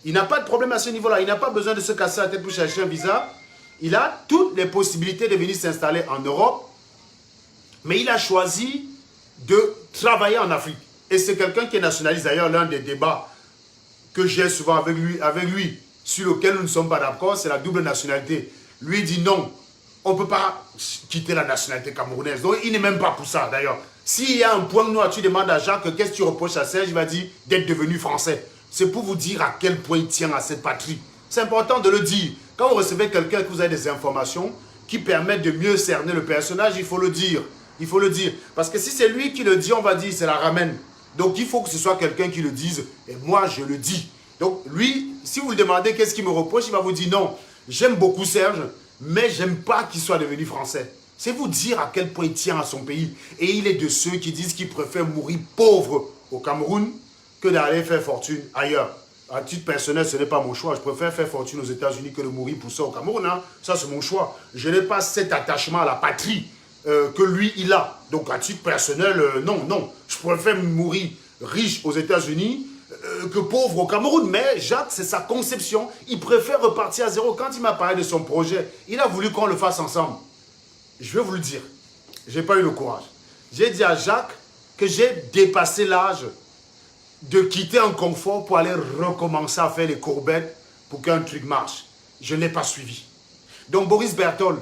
Il n'a pas de problème à ce niveau-là. Il n'a pas besoin de se casser la tête pour chercher un visa. Il a toutes les possibilités de venir s'installer en Europe, mais il a choisi de travailler en Afrique. Et c'est quelqu'un qui est nationaliste. D'ailleurs, l'un des débats que j'ai souvent avec lui, sur lequel nous ne sommes pas d'accord, c'est la double nationalité. Lui dit non, on ne peut pas quitter la nationalité camerounaise. Donc, il n'est même pas pour ça, d'ailleurs. S'il y a un point noir, tu demandes à Jacques qu'est-ce que tu reproches à Serge, il va dire d'être devenu français. C'est pour vous dire à quel point il tient à cette patrie. C'est important de le dire. Quand vous recevez quelqu'un que vous avez des informations qui permettent de mieux cerner le personnage, il faut le dire. Il faut le dire. Parce que si c'est lui qui le dit, on va dire c'est la ramène. Donc il faut que ce soit quelqu'un qui le dise. Et moi, je le dis. Donc lui, si vous le demandez qu'est-ce qu'il me reproche, il va vous dire non, j'aime beaucoup Serge, mais j'aime pas qu'il soit devenu français. C'est vous dire à quel point il tient à son pays. Et il est de ceux qui disent qu'il préfère mourir pauvre au Cameroun que d'aller faire fortune ailleurs. À titre personnel, ce n'est pas mon choix. Je préfère faire fortune aux États-Unis que de mourir pour ça au Cameroun. Hein. Ça, c'est mon choix. Je n'ai pas cet attachement à la patrie que lui, il a. Donc, à titre personnel, non, non. Je préfère mourir riche aux États-Unis que pauvre au Cameroun. Mais Jacques, c'est sa conception. Il préfère repartir à zéro. Quand il m'a parlé de son projet, il a voulu qu'on le fasse ensemble. Je vais vous le dire. Je n'ai pas eu le courage. J'ai dit à Jacques que j'ai dépassé l'âge de quitter un confort pour aller recommencer à faire les courbettes pour qu'un truc marche. Je n'ai pas suivi. Donc Boris Berthold,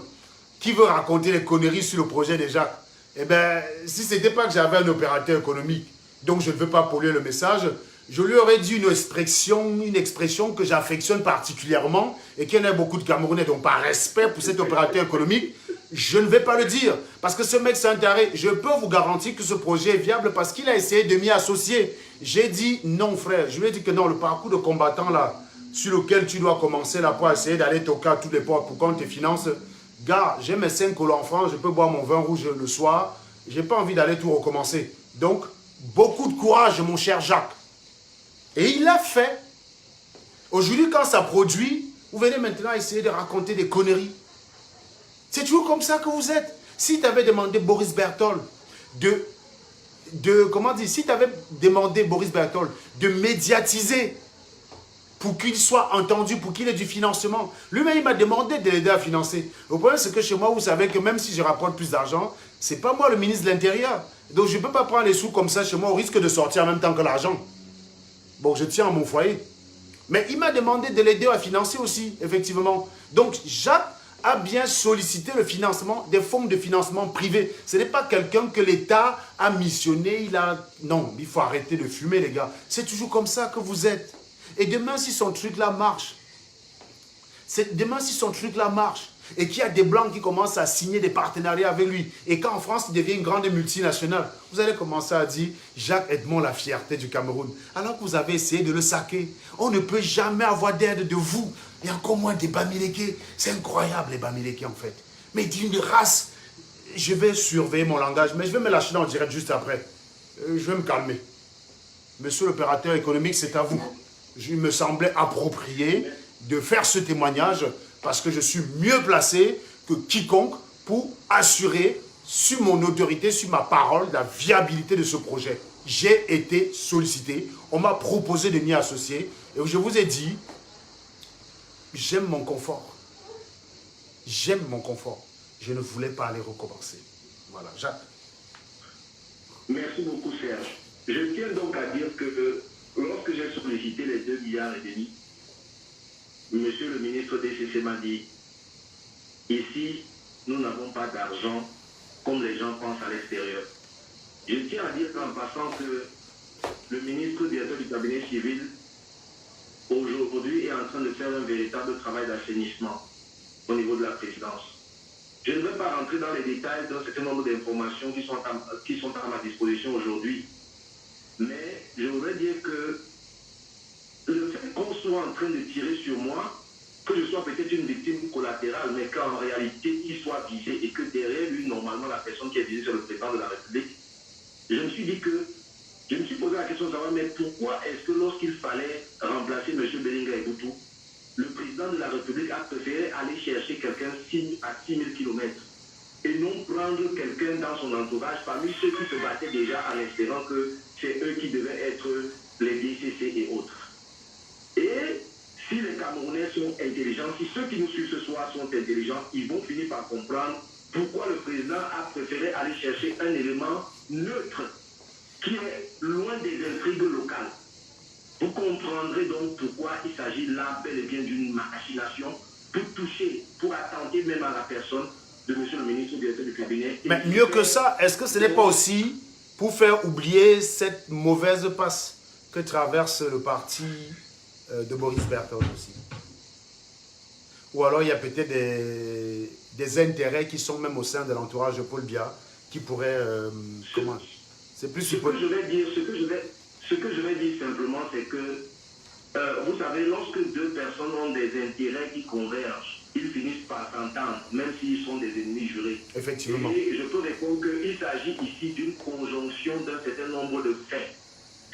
qui veut raconter les conneries sur le projet de Jacques, eh bien, si ce n'était pas que j'avais un opérateur économique, donc je ne veux pas polluer le message, je lui aurais dit une expression que j'affectionne particulièrement et qu'il y en a beaucoup de Camerounais. Donc par respect pour cet opérateur économique, je ne vais pas le dire. Parce que ce mec, c'est un taré. Je peux vous garantir que ce projet est viable parce qu'il a essayé de m'y associer. J'ai dit non, frère. Je lui ai dit que non, le parcours de combattant là, sur lequel tu dois commencer là pour essayer d'aller toquer à toutes les portes pour qu'on te finance. Gars, j'ai mes 5 enfants, je peux boire mon vin rouge le soir. J'ai pas envie d'aller tout recommencer. Donc, beaucoup de courage, mon cher Jacques. Et il l'a fait. Aujourd'hui, quand ça produit, vous venez maintenant essayer de raconter des conneries. C'est toujours comme ça que vous êtes. Si tu avais demandé Boris Berthold si tu avais demandé Boris Berthold de médiatiser pour qu'il soit entendu, pour qu'il ait du financement, lui-même il m'a demandé de l'aider à financer. Le problème c'est que chez moi, vous savez que même si je rapporte plus d'argent, c'est pas moi le ministre de l'Intérieur. Donc je ne peux pas prendre les sous comme ça chez moi au risque de sortir en même temps que l'argent. Bon, je tiens à mon foyer. Mais il m'a demandé de l'aider à financer aussi, effectivement. Donc Jacques a bien sollicité le financement, des formes de financement privés. Ce n'est pas quelqu'un que l'État a missionné, Non, il faut arrêter de fumer, les gars. C'est toujours comme ça que vous êtes. Et demain, si son truc-là marche, et qu'il y a des Blancs qui commencent à signer des partenariats avec lui, et qu'en France, il devient une grande multinationale, vous allez commencer à dire « Jacques Edmond, la fierté du Cameroun ». Alors que vous avez essayé de le saquer. On ne peut jamais avoir d'aide de vous. Et encore moins des Bamileke. C'est incroyable, les Bamileke, en fait. Mais d'une race, je vais surveiller mon langage, mais je vais me lâcher dans le direct juste après. Je vais me calmer. Monsieur l'opérateur économique, c'est à vous. Il me semblait approprié de faire ce témoignage parce que je suis mieux placé que quiconque pour assurer sur mon autorité, sur ma parole, la viabilité de ce projet. J'ai été sollicité, on m'a proposé de m'y associer et je vous ai dit, j'aime mon confort. J'aime mon confort. Je ne voulais pas aller recommencer. Voilà, Jacques. Merci beaucoup, Serge. Je tiens donc à dire que lorsque j'ai sollicité les 2,5 milliards, monsieur le ministre DCC m'a dit, ici, nous n'avons pas d'argent comme les gens pensent à l'extérieur. Je tiens à dire en passant que le ministre directeur du cabinet civil, aujourd'hui, est en train de faire un véritable travail d'assainissement au niveau de la présidence. Je ne vais pas rentrer dans les détails d'un certain nombre d'informations qui sont à ma disposition aujourd'hui, mais je voudrais dire que le fait qu'on soit en train de tirer sur moi, que je sois peut-être une victime collatérale, mais qu'en réalité, il soit visé et que derrière lui, normalement, la personne qui est visée, c'est le président de la République, je me suis dit que, je me suis posé la question de savoir, mais pourquoi est-ce que lorsqu'il fallait remplacer M. Belinga et Boutou, le président de la République a préféré aller chercher quelqu'un à 6 000 km et non prendre quelqu'un dans son entourage parmi ceux qui se battaient déjà en espérant que c'est eux qui devaient être les DCC et autres. Et si les Camerounais sont intelligents, si ceux qui nous suivent ce soir sont intelligents, ils vont finir par comprendre pourquoi le président a préféré aller chercher un élément neutre qui est loin des intrigues locales. Vous comprendrez donc pourquoi il s'agit là bel et bien d'une machination pour toucher, pour attenter même à la personne de M. le ministre directeur du cabinet. Mais mieux que ça, est-ce que ce n'est pas aussi pour faire oublier cette mauvaise passe que traverse le parti de Boris Berthold aussi? Ou alors il y a peut-être des intérêts qui sont même au sein de l'entourage de Paul Biya qui pourraient... comment? C'est plus... Ce que je vais dire simplement, c'est que, vous savez, lorsque deux personnes ont des intérêts qui convergent, ils finissent par s'entendre, même s'ils sont des ennemis jurés. Effectivement. Et je peux répondre qu'il s'agit ici d'une conjonction d'un certain nombre de faits.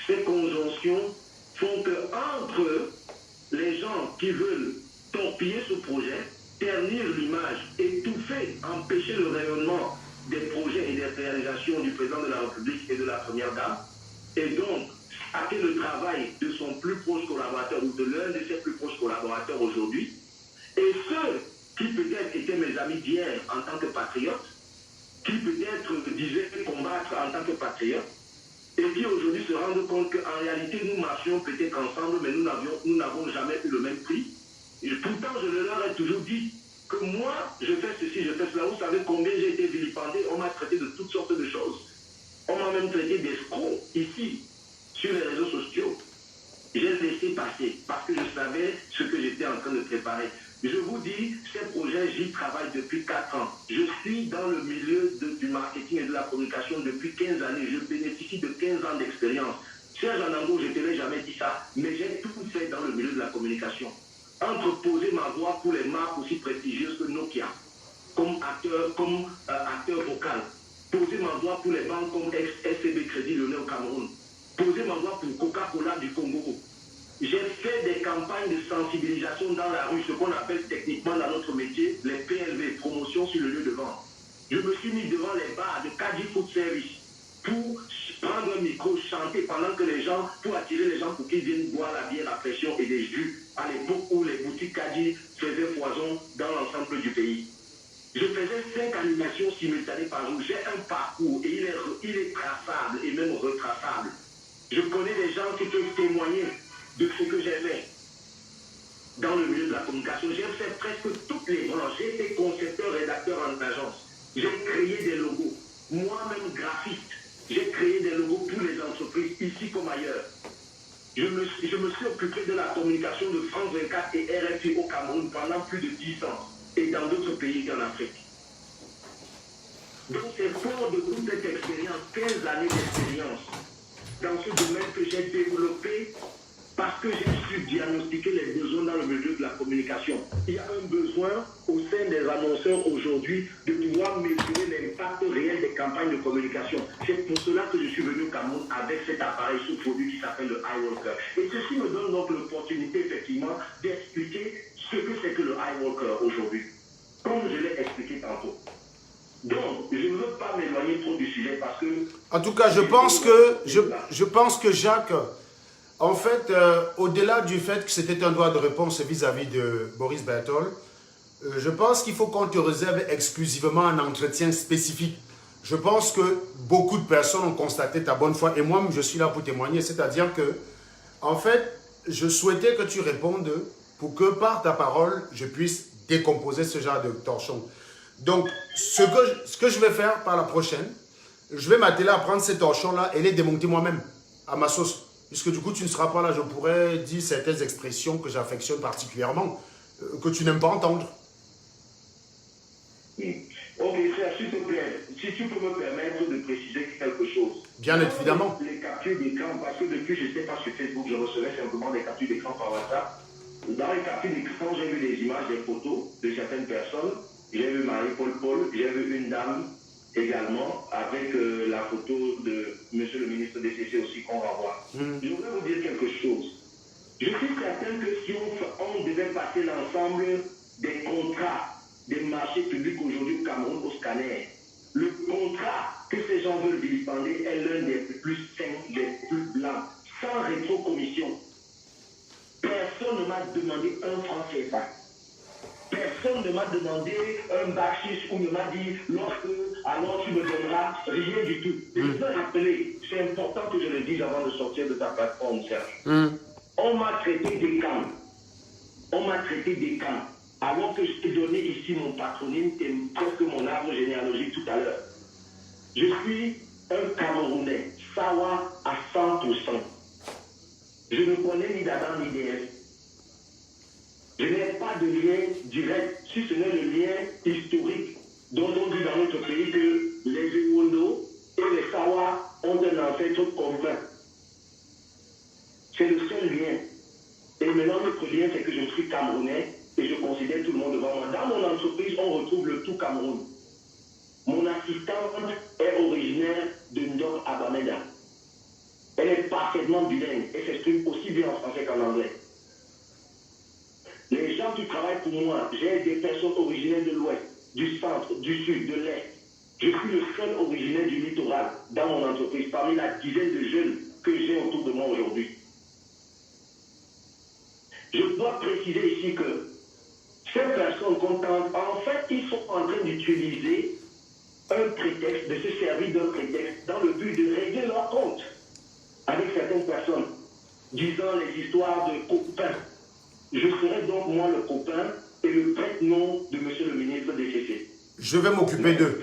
Ces conjonctions font que entre les gens qui veulent torpiller ce projet, ternir l'image, étouffer, empêcher le rayonnement des projets et des réalisations du président de la République et de la première dame, et donc hacker le travail de son plus proche collaborateur ou de l'un de ses plus proches collaborateurs aujourd'hui, et ceux qui peut-être étaient mes amis d'hier en tant que patriotes, qui peut-être disaient combattre en tant que patriotes, et qui aujourd'hui se rendent compte qu'en réalité nous marchions peut-être ensemble, mais nous n'avons jamais eu le même prix. Et pourtant, je leur ai toujours dit que moi, je fais ceci, je fais cela. Vous savez combien j'ai été vilipendé, on m'a traité de toutes sortes de choses. On m'a même traité d'escroc ici, sur les réseaux sociaux. J'ai laissé passer parce que je savais ce que j'étais en train de préparer. Je vous dis, ces projets, j'y travaille depuis 4 ans. Je suis dans le milieu du marketing et de la communication depuis 15 années. Je bénéficie de 15 ans d'expérience. Serge Anango, je ne te l'ai jamais dit ça, mais j'ai tout fait dans le milieu de la communication. Entre poser ma voix pour les marques aussi prestigieuses que Nokia, comme acteur vocal, poser ma voix pour les banques comme SCB Crédit Lyonnais au Cameroun, poser ma voix pour Coca-Cola du Congo. J'ai fait des campagnes de sensibilisation dans la rue, ce qu'on appelle techniquement dans notre métier les PLV, promotion sur le lieu de vente. Je me suis mis devant les bars de Kadi Food Service pour prendre un micro, chanter pendant que les gens, pour attirer les gens pour qu'ils viennent boire la bière à pression et des jus à l'époque où les boutiques Kadi faisaient foison dans l'ensemble du pays. Je faisais 5 animations simultanées par jour. J'ai un parcours et il est traçable et même retraçable. Je connais des gens qui peuvent témoigner de ce que j'ai fait dans le milieu de la communication. J'ai fait presque toutes les branches. J'ai été concepteur, rédacteur en agence. J'ai créé des logos. Moi-même graphiste. J'ai créé des logos pour les entreprises, ici comme ailleurs. Je me suis occupé de la communication de France 24 et RFI au Cameroun pendant plus de 10 ans et dans d'autres pays en Afrique. Donc c'est fort de toute cette expérience, 15 années d'expérience dans ce domaine que j'ai développé parce que j'ai su diagnostiquer les besoins dans le milieu de la communication. Il y a un besoin au sein des annonceurs aujourd'hui de pouvoir mesurer l'impact réel des campagnes de communication. C'est pour cela que je suis venu au Cameroun avec cet appareil sous-produit qui s'appelle le iWalker. Et ceci me donne donc l'opportunité effectivement d'expliquer ce que c'est que le iWalker aujourd'hui, comme je l'ai expliqué tantôt. Donc, je ne veux pas m'éloigner trop du sujet parce que... En tout cas, je pense que Jacques... En fait, au-delà du fait que c'était un droit de réponse vis-à-vis de Boris Berthold, je pense qu'il faut qu'on te réserve exclusivement un entretien spécifique. Je pense que beaucoup de personnes ont constaté ta bonne foi et moi-même je suis là pour témoigner. C'est-à-dire que, en fait, je souhaitais que tu répondes pour que par ta parole, je puisse décomposer ce genre de torchon. Donc, ce que je vais faire par la prochaine, je vais m'atteler à prendre ces torchons-là et les démonter moi-même à ma sauce. Puisque du coup, tu ne seras pas là, je pourrais dire certaines expressions que j'affectionne particulièrement, que tu n'aimes pas entendre. Ok, frère, s'il te plaît, si tu peux me permettre de préciser quelque chose. Bien évidemment. Les captures d'écran, parce que depuis, je ne sais pas, sur Facebook, je recevais simplement des captures d'écran par WhatsApp. Dans les captures d'écran, j'ai vu des images, des photos de certaines personnes. J'ai vu Marie-Paul Paul, j'ai vu une dame également, avec la photo de M. le ministre DCC aussi qu'on va voir. Je voudrais vous dire quelque chose. Je suis certain que si on devait passer l'ensemble des contrats des marchés publics aujourd'hui au Cameroun au scanner, le contrat que ces gens veulent vilipender est l'un des plus sains, des plus blancs, sans rétrocommission. Personne ne m'a demandé un franc CFA. Personne ne m'a demandé un bâchis ou ne m'a dit lorsque alors tu me donneras rien du tout. Je veux rappeler, c'est important que je le dise avant de sortir de ta plateforme, Serge. On m'a traité des camps. On m'a traité des camps. Alors que je t'ai donné ici mon patronyme et presque mon arbre généalogique tout à l'heure. Je suis un Camerounais, Sawa à 100%. Je ne connais ni d'Adam ni d'Ève. Je n'ai pas de lien direct, si ce n'est le lien historique dont on dit dans notre pays que les Ewondo et les Sawa ont un ancêtre commun. C'est le seul lien. Et maintenant, notre lien, c'est que je suis Camerounais et je considère tout le monde devant moi. Dans mon entreprise, on retrouve le tout Cameroun. Mon assistante est originaire de Ndok Abameda. Elle est parfaitement bilingue et s'exprime aussi bien en français qu'en anglais. Les gens qui travaillent pour moi, j'ai des personnes originaires de l'Ouest, du Centre, du Sud, de l'Est. Je suis le seul originaire du littoral dans mon entreprise, parmi la dizaine de jeunes que j'ai autour de moi aujourd'hui. Je dois préciser ici que ces personnes contentes, en fait, ils sont en train d'utiliser un prétexte, de se servir d'un prétexte dans le but de régler leur compte avec certaines personnes, disant les histoires de copains. Je serai donc moi le copain et le prête-nom de monsieur le ministre DCC. Je vais m'occuper d'eux.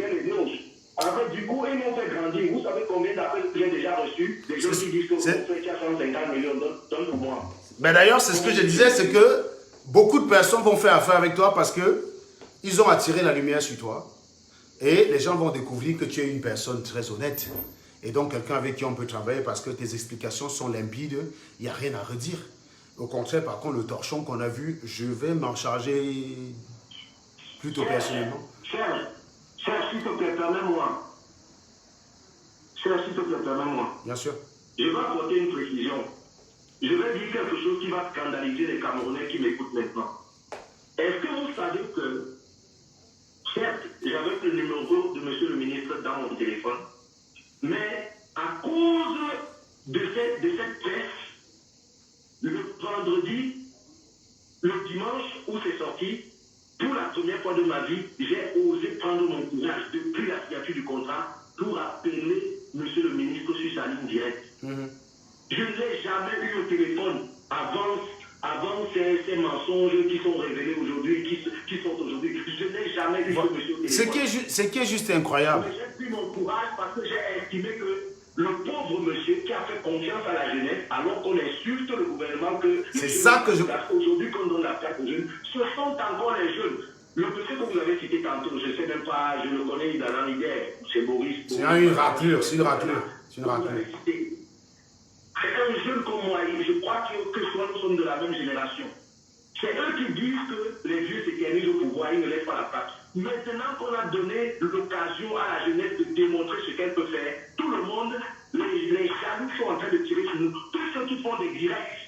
En fait, du coup, ils m'ont fait grandir. Vous savez combien d'appels j'ai déjà reçus? Des gens qui disent que vous faites 150 millions, donne pour moi. Mais d'ailleurs, c'est ce que je disais, c'est que beaucoup de personnes vont faire affaire avec toi parce que ils ont attiré la lumière sur toi. Et les gens vont découvrir que tu es une personne très honnête. Et donc, quelqu'un avec qui on peut travailler parce que tes explications sont limpides, il n'y a rien à redire. Au contraire, par contre, le torchon qu'on a vu, je vais m'en charger plutôt personnellement. Serge, s'il te plaît, permets-moi. Serge, s'il te plaît, permets-moi. Bien sûr. Je vais apporter une précision. Je vais dire quelque chose qui va scandaliser les Camerounais qui m'écoutent maintenant. Est-ce que vous savez que, certes, j'avais le numéro de monsieur le ministre dans mon téléphone, mais à cause de cette presse, le vendredi, le dimanche où c'est sorti, pour la première fois de ma vie, j'ai osé prendre mon courage depuis la signature du contrat pour appeler monsieur le ministre sur sa ligne directe. Je n'ai jamais eu au téléphone avant ces mensonges qui sont révélés aujourd'hui, qui sont aujourd'hui. Je n'ai jamais eu ce monsieur au téléphone. Ce qui est juste incroyable. Mais j'ai pris mon courage parce que j'ai estimé que le pauvre monsieur qui a fait confiance à la jeunesse, alors qu'on insulte le gouvernement que... C'est ça que je... Aujourd'hui, qu'on donne la place aux jeunes, ce sont encore les jeunes. Le monsieur que vous avez cité tantôt, je ne sais même pas, je le connais dans l'idée, c'est Boris. C'est une raclure, c'est une raclure. C'est une raclure. C'est un jeune comme moi, je crois que nous sommes de la même génération. C'est eux qui disent que les vieux s'éternisent au pouvoir, ils ne laissent pas la place. Maintenant qu'on a donné l'occasion à la jeunesse de démontrer ce qu'elle peut faire, tout le monde, les jaloux sont en train de tirer sur nous. Tous ceux qui font des directs,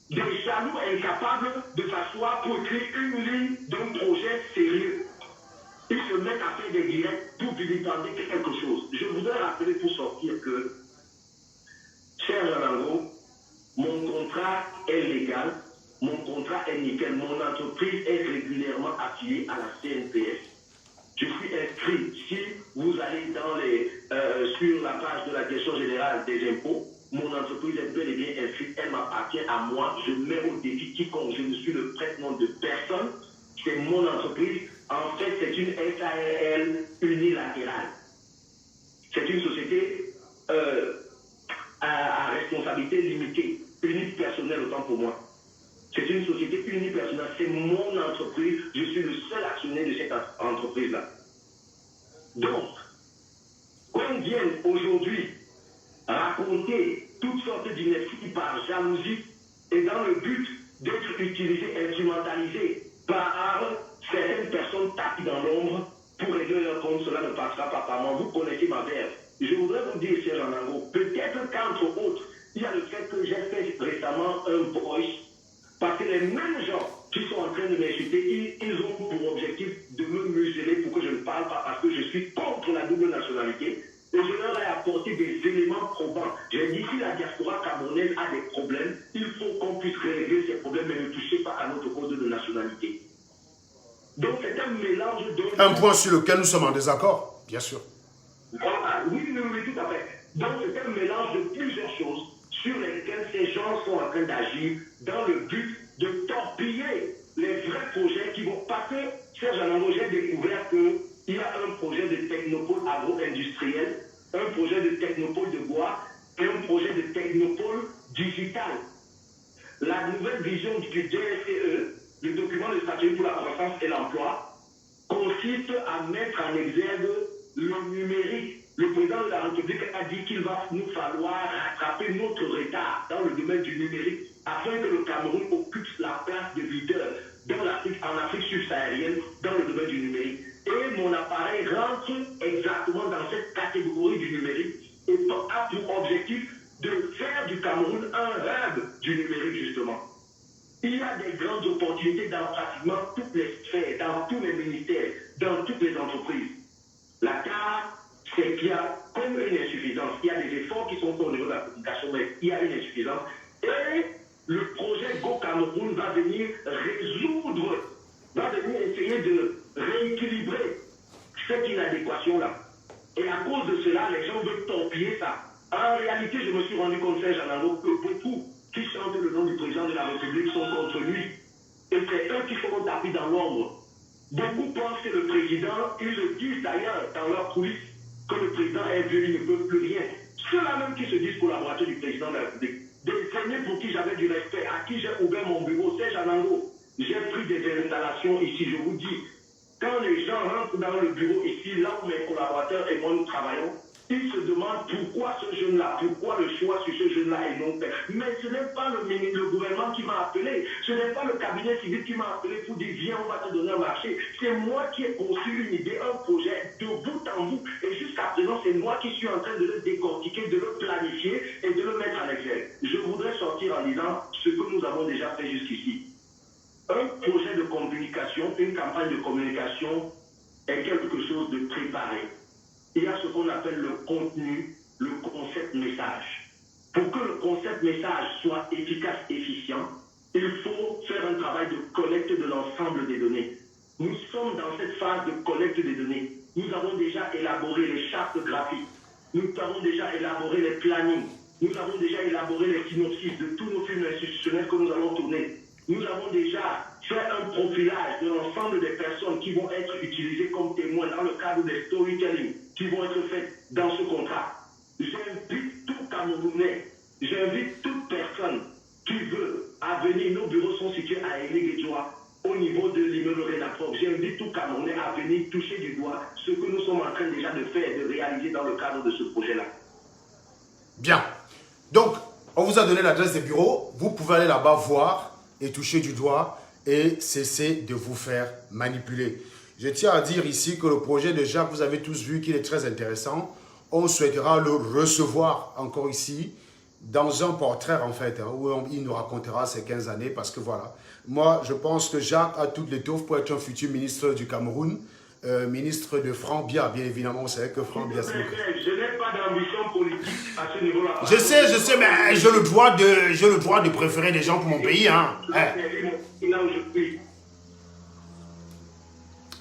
des jaloux incapables de s'asseoir pour écrire une ligne d'un projet sérieux. Ils se mettent à faire des directs pour vilipender quelque chose. Je voudrais rappeler pour sortir que, cher Jalango, mon contrat est légal. Mon contrat est nickel. Mon entreprise est régulièrement affiliée à la CNPS. Je suis inscrit. Si vous allez sur la page de la Direction générale des impôts, mon entreprise est bel et bien inscrite. Elle m'appartient à moi. Je mets au défi quiconque. Je ne suis le prête-nom de personne. C'est mon entreprise. En fait, c'est une SARL unilatérale. C'est une société à responsabilité limitée, unipersonnelle autant pour moi. C'est une société unipersonnelle, c'est mon entreprise, je suis le seul actionnaire de cette entreprise-là. Donc, qu'on vienne aujourd'hui raconter toutes sortes d'inepties par jalousie et dans le but d'être utilisé, instrumentalisé par certaines personnes tapis dans l'ombre pour régler leur compte, cela ne passera pas par moi. Vous connaissez ma verve. Je voudrais vous dire, cher Jean-Nango, peut-être qu'entre autres, il y a le fait que j'ai fait récemment un voice. Parce que les mêmes gens qui sont en train de m'insulter, ils ont pour objectif de me museler pour que je ne parle pas parce que je suis contre la double nationalité. Et je leur ai apporté des éléments probants. J'ai dit si la diaspora camerounaise a des problèmes, il faut qu'on puisse régler Donc c'est un mélange de... Un point sur lequel nous sommes en désaccord, bien sûr. Voilà, oui, oui, oui, tout à fait. Donc c'est un mélange de plusieurs choses sur lesquelles ces gens sont en train d'agir dans le but de torpiller les vrais projets qui vont passer. Serge Anango, j'ai découvert qu'il y a un projet de technopole agro-industriel, un projet de technopole de bois et un projet de technopole digital. La nouvelle vision du DSCE, le document de stratégie pour la croissance et l'emploi, consiste à mettre en exergue le numérique. Le président de la République a dit qu'il va nous falloir rattraper notre retard dans le domaine du numérique afin que le Cameroun occupe la place de leader en Afrique subsaharienne dans le domaine du numérique. Et mon appareil rentre exactement dans cette catégorie du numérique et a pour objectif de faire du Cameroun un hub du numérique justement. Il y a des grandes opportunités dans pratiquement toutes les sphères, dans tous les ministères, dans toutes les entreprises. La carte, c'est qu'il y a comme une insuffisance. Il y a des efforts qui sont faits au niveau de la communication, mais il y a une insuffisance. Et le projet Go Cameroun va venir résoudre, va venir essayer de rééquilibrer cette inadéquation-là. Et à cause de cela, les gens veulent torpiller ça. En réalité, je me suis rendu compte, Serge Anango, que beaucoup qui chantent le nom du président de la République sont contre lui. Et c'est eux qui feront tapis dans l'ombre. Beaucoup pensent que le président, ils le disent d'ailleurs dans leurs coulisses, que le président est vieux, il ne peut plus rien. Ceux-là même qui se disent collaborateurs du président de la République, des aînés pour qui j'avais du respect, à qui j'ai ouvert mon bureau, Serge Anango, j'ai pris des installations ici, je vous dis, quand les gens rentrent dans le bureau ici, là où mes collaborateurs et moi nous travaillons, ils se demandent pourquoi ce jeune-là, pourquoi le choix sur ce jeune-là est non fait. Mais ce n'est pas le gouvernement qui m'a appelé, ce n'est pas le cabinet civil qui m'a appelé pour dire viens, on va te donner un marché. C'est moi qui ai conçu une idée, un projet de bout en bout. Et jusqu'à présent, c'est moi qui suis en train de le décortiquer, de le planifier et de le mettre en exergue. Je voudrais sortir en disant ce que nous avons déjà fait jusqu'ici. Un projet de communication, une campagne de communication est quelque chose de préparé. Il y a ce qu'on appelle le contenu, le concept message. Pour que le concept message soit efficace, efficient, il faut faire un travail de collecte de l'ensemble des données. Nous sommes dans cette phase de collecte des données. Nous avons déjà élaboré les chartes graphiques. Nous avons déjà élaboré les plannings. Nous avons déjà élaboré les synopsis de tous nos films institutionnels que nous allons tourner. Nous avons déjà fait un profilage de l'ensemble des personnes qui vont être utilisées comme témoins dans le cadre des storytelling qui vont être faits dans ce contrat. J'invite tout Camerounais, j'invite toute personne qui veut à venir. Nos bureaux sont situés à Eléguéjoa, au niveau de l'immeuble Renaprop. J'invite tout Camerounais à venir toucher du doigt ce que nous sommes en train déjà de faire et de réaliser dans le cadre de ce projet-là. Bien. Donc, on vous a donné l'adresse des bureaux. Vous pouvez aller là-bas voir et toucher du doigt et cesser de vous faire manipuler. Je tiens à dire ici que le projet de Jacques, vous avez tous vu qu'il est très intéressant. On souhaitera le recevoir encore ici dans un portrait en fait, où il nous racontera ses 15 années parce que voilà. Moi, je pense que Jacques a toutes les touffes pour être un futur ministre du Cameroun, ministre de Franck Bia, bien évidemment. Vous savez que Franck Bia, c'est... Je n'ai pas d'ambition politique à ce niveau-là. Je sais, mais j'ai le droit de préférer des gens pour mon pays. Hein. Là où je suis.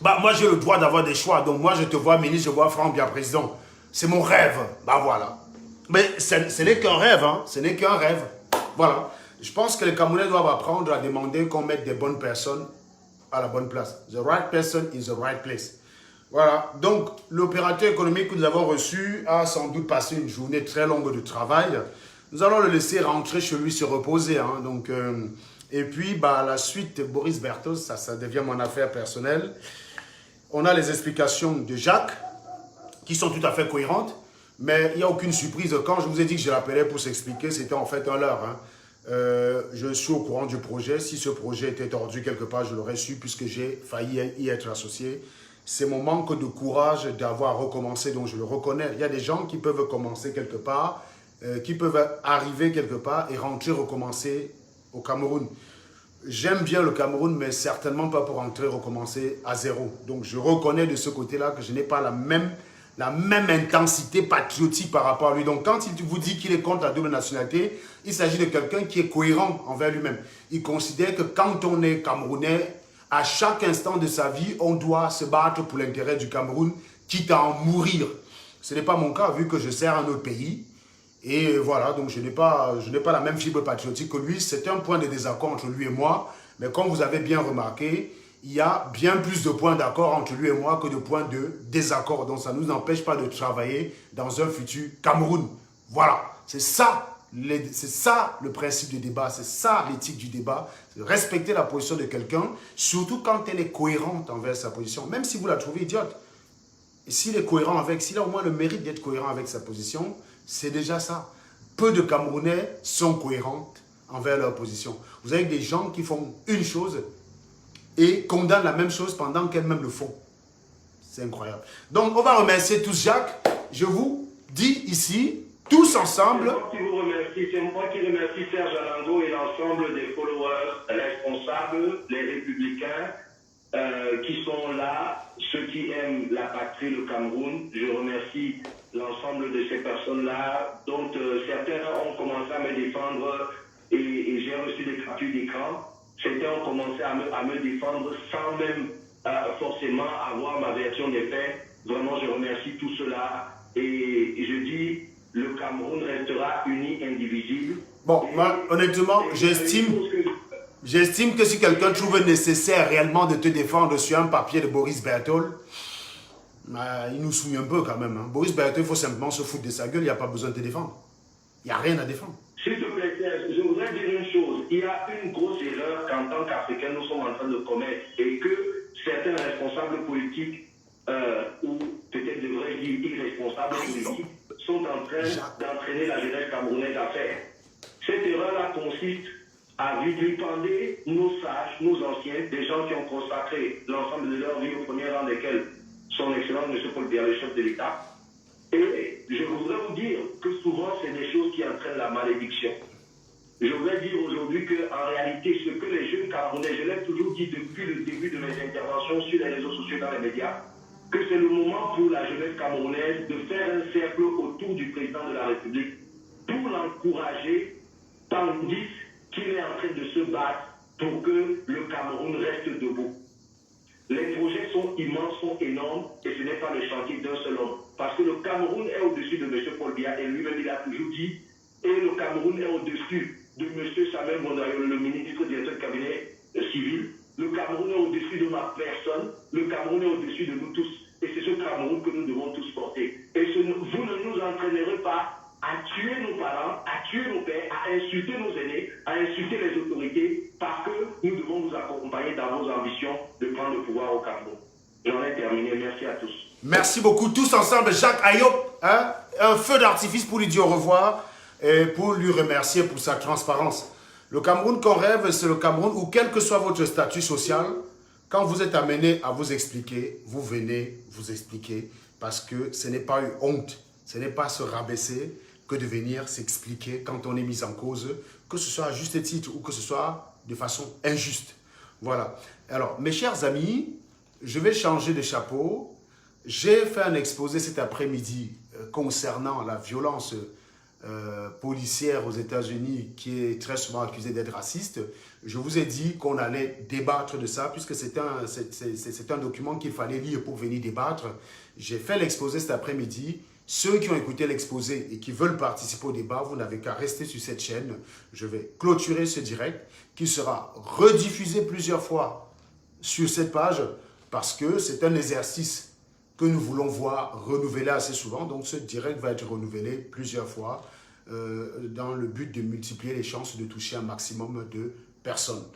Bah, moi, j'ai le droit d'avoir des choix. Donc, moi, je te vois ministre, je vois Franck Bia président. C'est mon rêve. Bah, voilà. Mais ce n'est qu'un rêve. Hein. Ce n'est qu'un rêve. Voilà. Je pense que les Camerounais doivent apprendre à demander qu'on mette des bonnes personnes à la bonne place. The right person is the right place. Voilà. Donc, l'opérateur économique que nous avons reçu a sans doute passé une journée très longue de travail. Nous allons le laisser rentrer chez lui, se reposer. Hein. Donc, et puis, bah, la suite, Boris Bertos, ça devient mon affaire personnelle. On a les explications de Jacques, qui sont tout à fait cohérentes, mais il n'y a aucune surprise. Quand je vous ai dit que je l'appelais pour s'expliquer, c'était en fait un leurre. Hein. Je suis au courant du projet. Si ce projet était tordu quelque part, je l'aurais su puisque j'ai failli y être associé. C'est mon manque de courage d'avoir recommencé, donc je le reconnais. Il y a des gens qui peuvent commencer quelque part, qui peuvent arriver quelque part et rentrer, recommencer au Cameroun. J'aime bien le Cameroun, mais certainement pas pour rentrer, recommencer à zéro. Donc je reconnais de ce côté-là que je n'ai pas la même intensité patriotique par rapport à lui. Donc quand il vous dit qu'il est contre la double nationalité, il s'agit de quelqu'un qui est cohérent envers lui-même. Il considère que quand on est Camerounais, À chaque instant de sa vie, on doit se battre pour l'intérêt du Cameroun, quitte à en mourir. Ce n'est pas mon cas, vu que je sers un autre pays. Et voilà, donc je n'ai pas la même fibre patriotique que lui. C'est un point de désaccord entre lui et moi. Mais comme vous avez bien remarqué, il y a bien plus de points d'accord entre lui et moi que de points de désaccord. Donc ça ne nous empêche pas de travailler dans un futur Cameroun. Voilà, c'est ça le principe du débat, c'est ça l'éthique du débat. Respecter la position de quelqu'un, surtout quand elle est cohérente envers sa position, même si vous la trouvez idiote. Et s'il est cohérent avec, s'il a au moins le mérite d'être cohérent avec sa position, c'est déjà ça. Peu de Camerounais sont cohérents envers leur position. Vous avez des gens qui font une chose et condamnent la même chose pendant qu'elles-mêmes le font. C'est incroyable. Donc, on va remercier tous Jacques. Je vous dis ici, tous ensemble. C'est moi qui remercie Serge Anango et l'ensemble des followers responsables, les républicains qui sont là, ceux qui aiment la patrie, le Cameroun. Je remercie l'ensemble de ces personnes-là, dont certains ont commencé à me défendre et j'ai reçu des captures d'écran. Certains ont commencé à me défendre sans même forcément avoir ma version des faits. Vraiment, je remercie tout cela et je dis, le Cameroun restera uni, indivisible. Bon, moi, honnêtement, j'estime que si quelqu'un trouve nécessaire réellement de te défendre sur un papier de Boris Berthold, il nous soumet un peu quand même. Hein. Boris Berthold, il faut simplement se foutre de sa gueule, il n'y a pas besoin de te défendre. Il n'y a rien à défendre. S'il te plaît, je voudrais dire une chose. Il y a une grosse erreur qu'en tant qu'Africains, nous sommes en train de commettre et que certains responsables politiques, ou peut-être devrais-je dire irresponsables politiques, sont en train d'entraîner la jeunesse camerounaise à faire. Cette erreur-là consiste à vilipender nos sages, nos anciens, des gens qui ont consacré l'ensemble de leur vie, au premier rang desquels son Excellence M. Paul Biya, le chef de l'État. Et je voudrais vous dire que souvent, c'est des choses qui entraînent la malédiction. Je voudrais dire aujourd'hui qu'en réalité, ce que les jeunes Camerounais, je l'ai toujours dit depuis le début de mes interventions sur les réseaux sociaux et dans les médias, que c'est le moment pour la jeunesse camerounaise de faire un cercle autour du président de la République pour l'encourager, tandis qu'il est en train de se battre pour que le Cameroun reste debout. Les projets sont immenses, sont énormes, et ce n'est pas le chantier d'un seul homme. Parce que le Cameroun est au-dessus de M. Paul Biya, et lui-même il a toujours dit, et le Cameroun est au-dessus de M. Samuel Mondayo, le ministre directeur du cabinet civil. Le Cameroun est au-dessus de ma personne, le Cameroun est au-dessus de nous tous. Et c'est ce Cameroun que nous devons tous porter. Et vous ne nous entraînerez pas à tuer nos parents, à tuer nos pères, à insulter nos aînés, à insulter les autorités, parce que nous devons vous accompagner dans vos ambitions de prendre le pouvoir au Cameroun. J'en ai terminé. Merci à tous. Merci beaucoup. Tous ensemble, Jacques Ayop, hein, un feu d'artifice pour lui dire au revoir et pour lui remercier pour sa transparence. Le Cameroun qu'on rêve, c'est le Cameroun où, quel que soit votre statut social, quand vous êtes amené à vous expliquer, vous venez vous expliquer parce que ce n'est pas une honte, ce n'est pas se rabaisser que de venir s'expliquer quand on est mis en cause, que ce soit à juste titre ou que ce soit de façon injuste. Voilà. Alors, mes chers amis, je vais changer de chapeau. J'ai fait un exposé cet après-midi concernant la violence policière aux États-Unis qui est très souvent accusée d'être raciste. Je vous ai dit qu'on allait débattre de ça puisque c'est un document qu'il fallait lire pour venir débattre. J'ai fait l'exposé cet après-midi. Ceux qui ont écouté l'exposé et qui veulent participer au débat, vous n'avez qu'à rester sur cette chaîne. Je vais clôturer ce direct qui sera rediffusé plusieurs fois sur cette page parce que c'est un exercice que nous voulons voir renouveler assez souvent. Donc ce direct va être renouvelé plusieurs fois dans le but de multiplier les chances de toucher un maximum de personnes.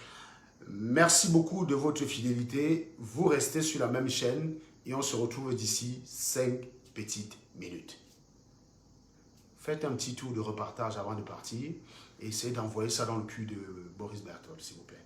Merci beaucoup de votre fidélité. Vous restez sur la même chaîne et on se retrouve d'ici 5 petites minutes. Faites un petit tour de repartage avant de partir et essayez d'envoyer ça dans le cul de Boris Berthold, s'il vous plaît.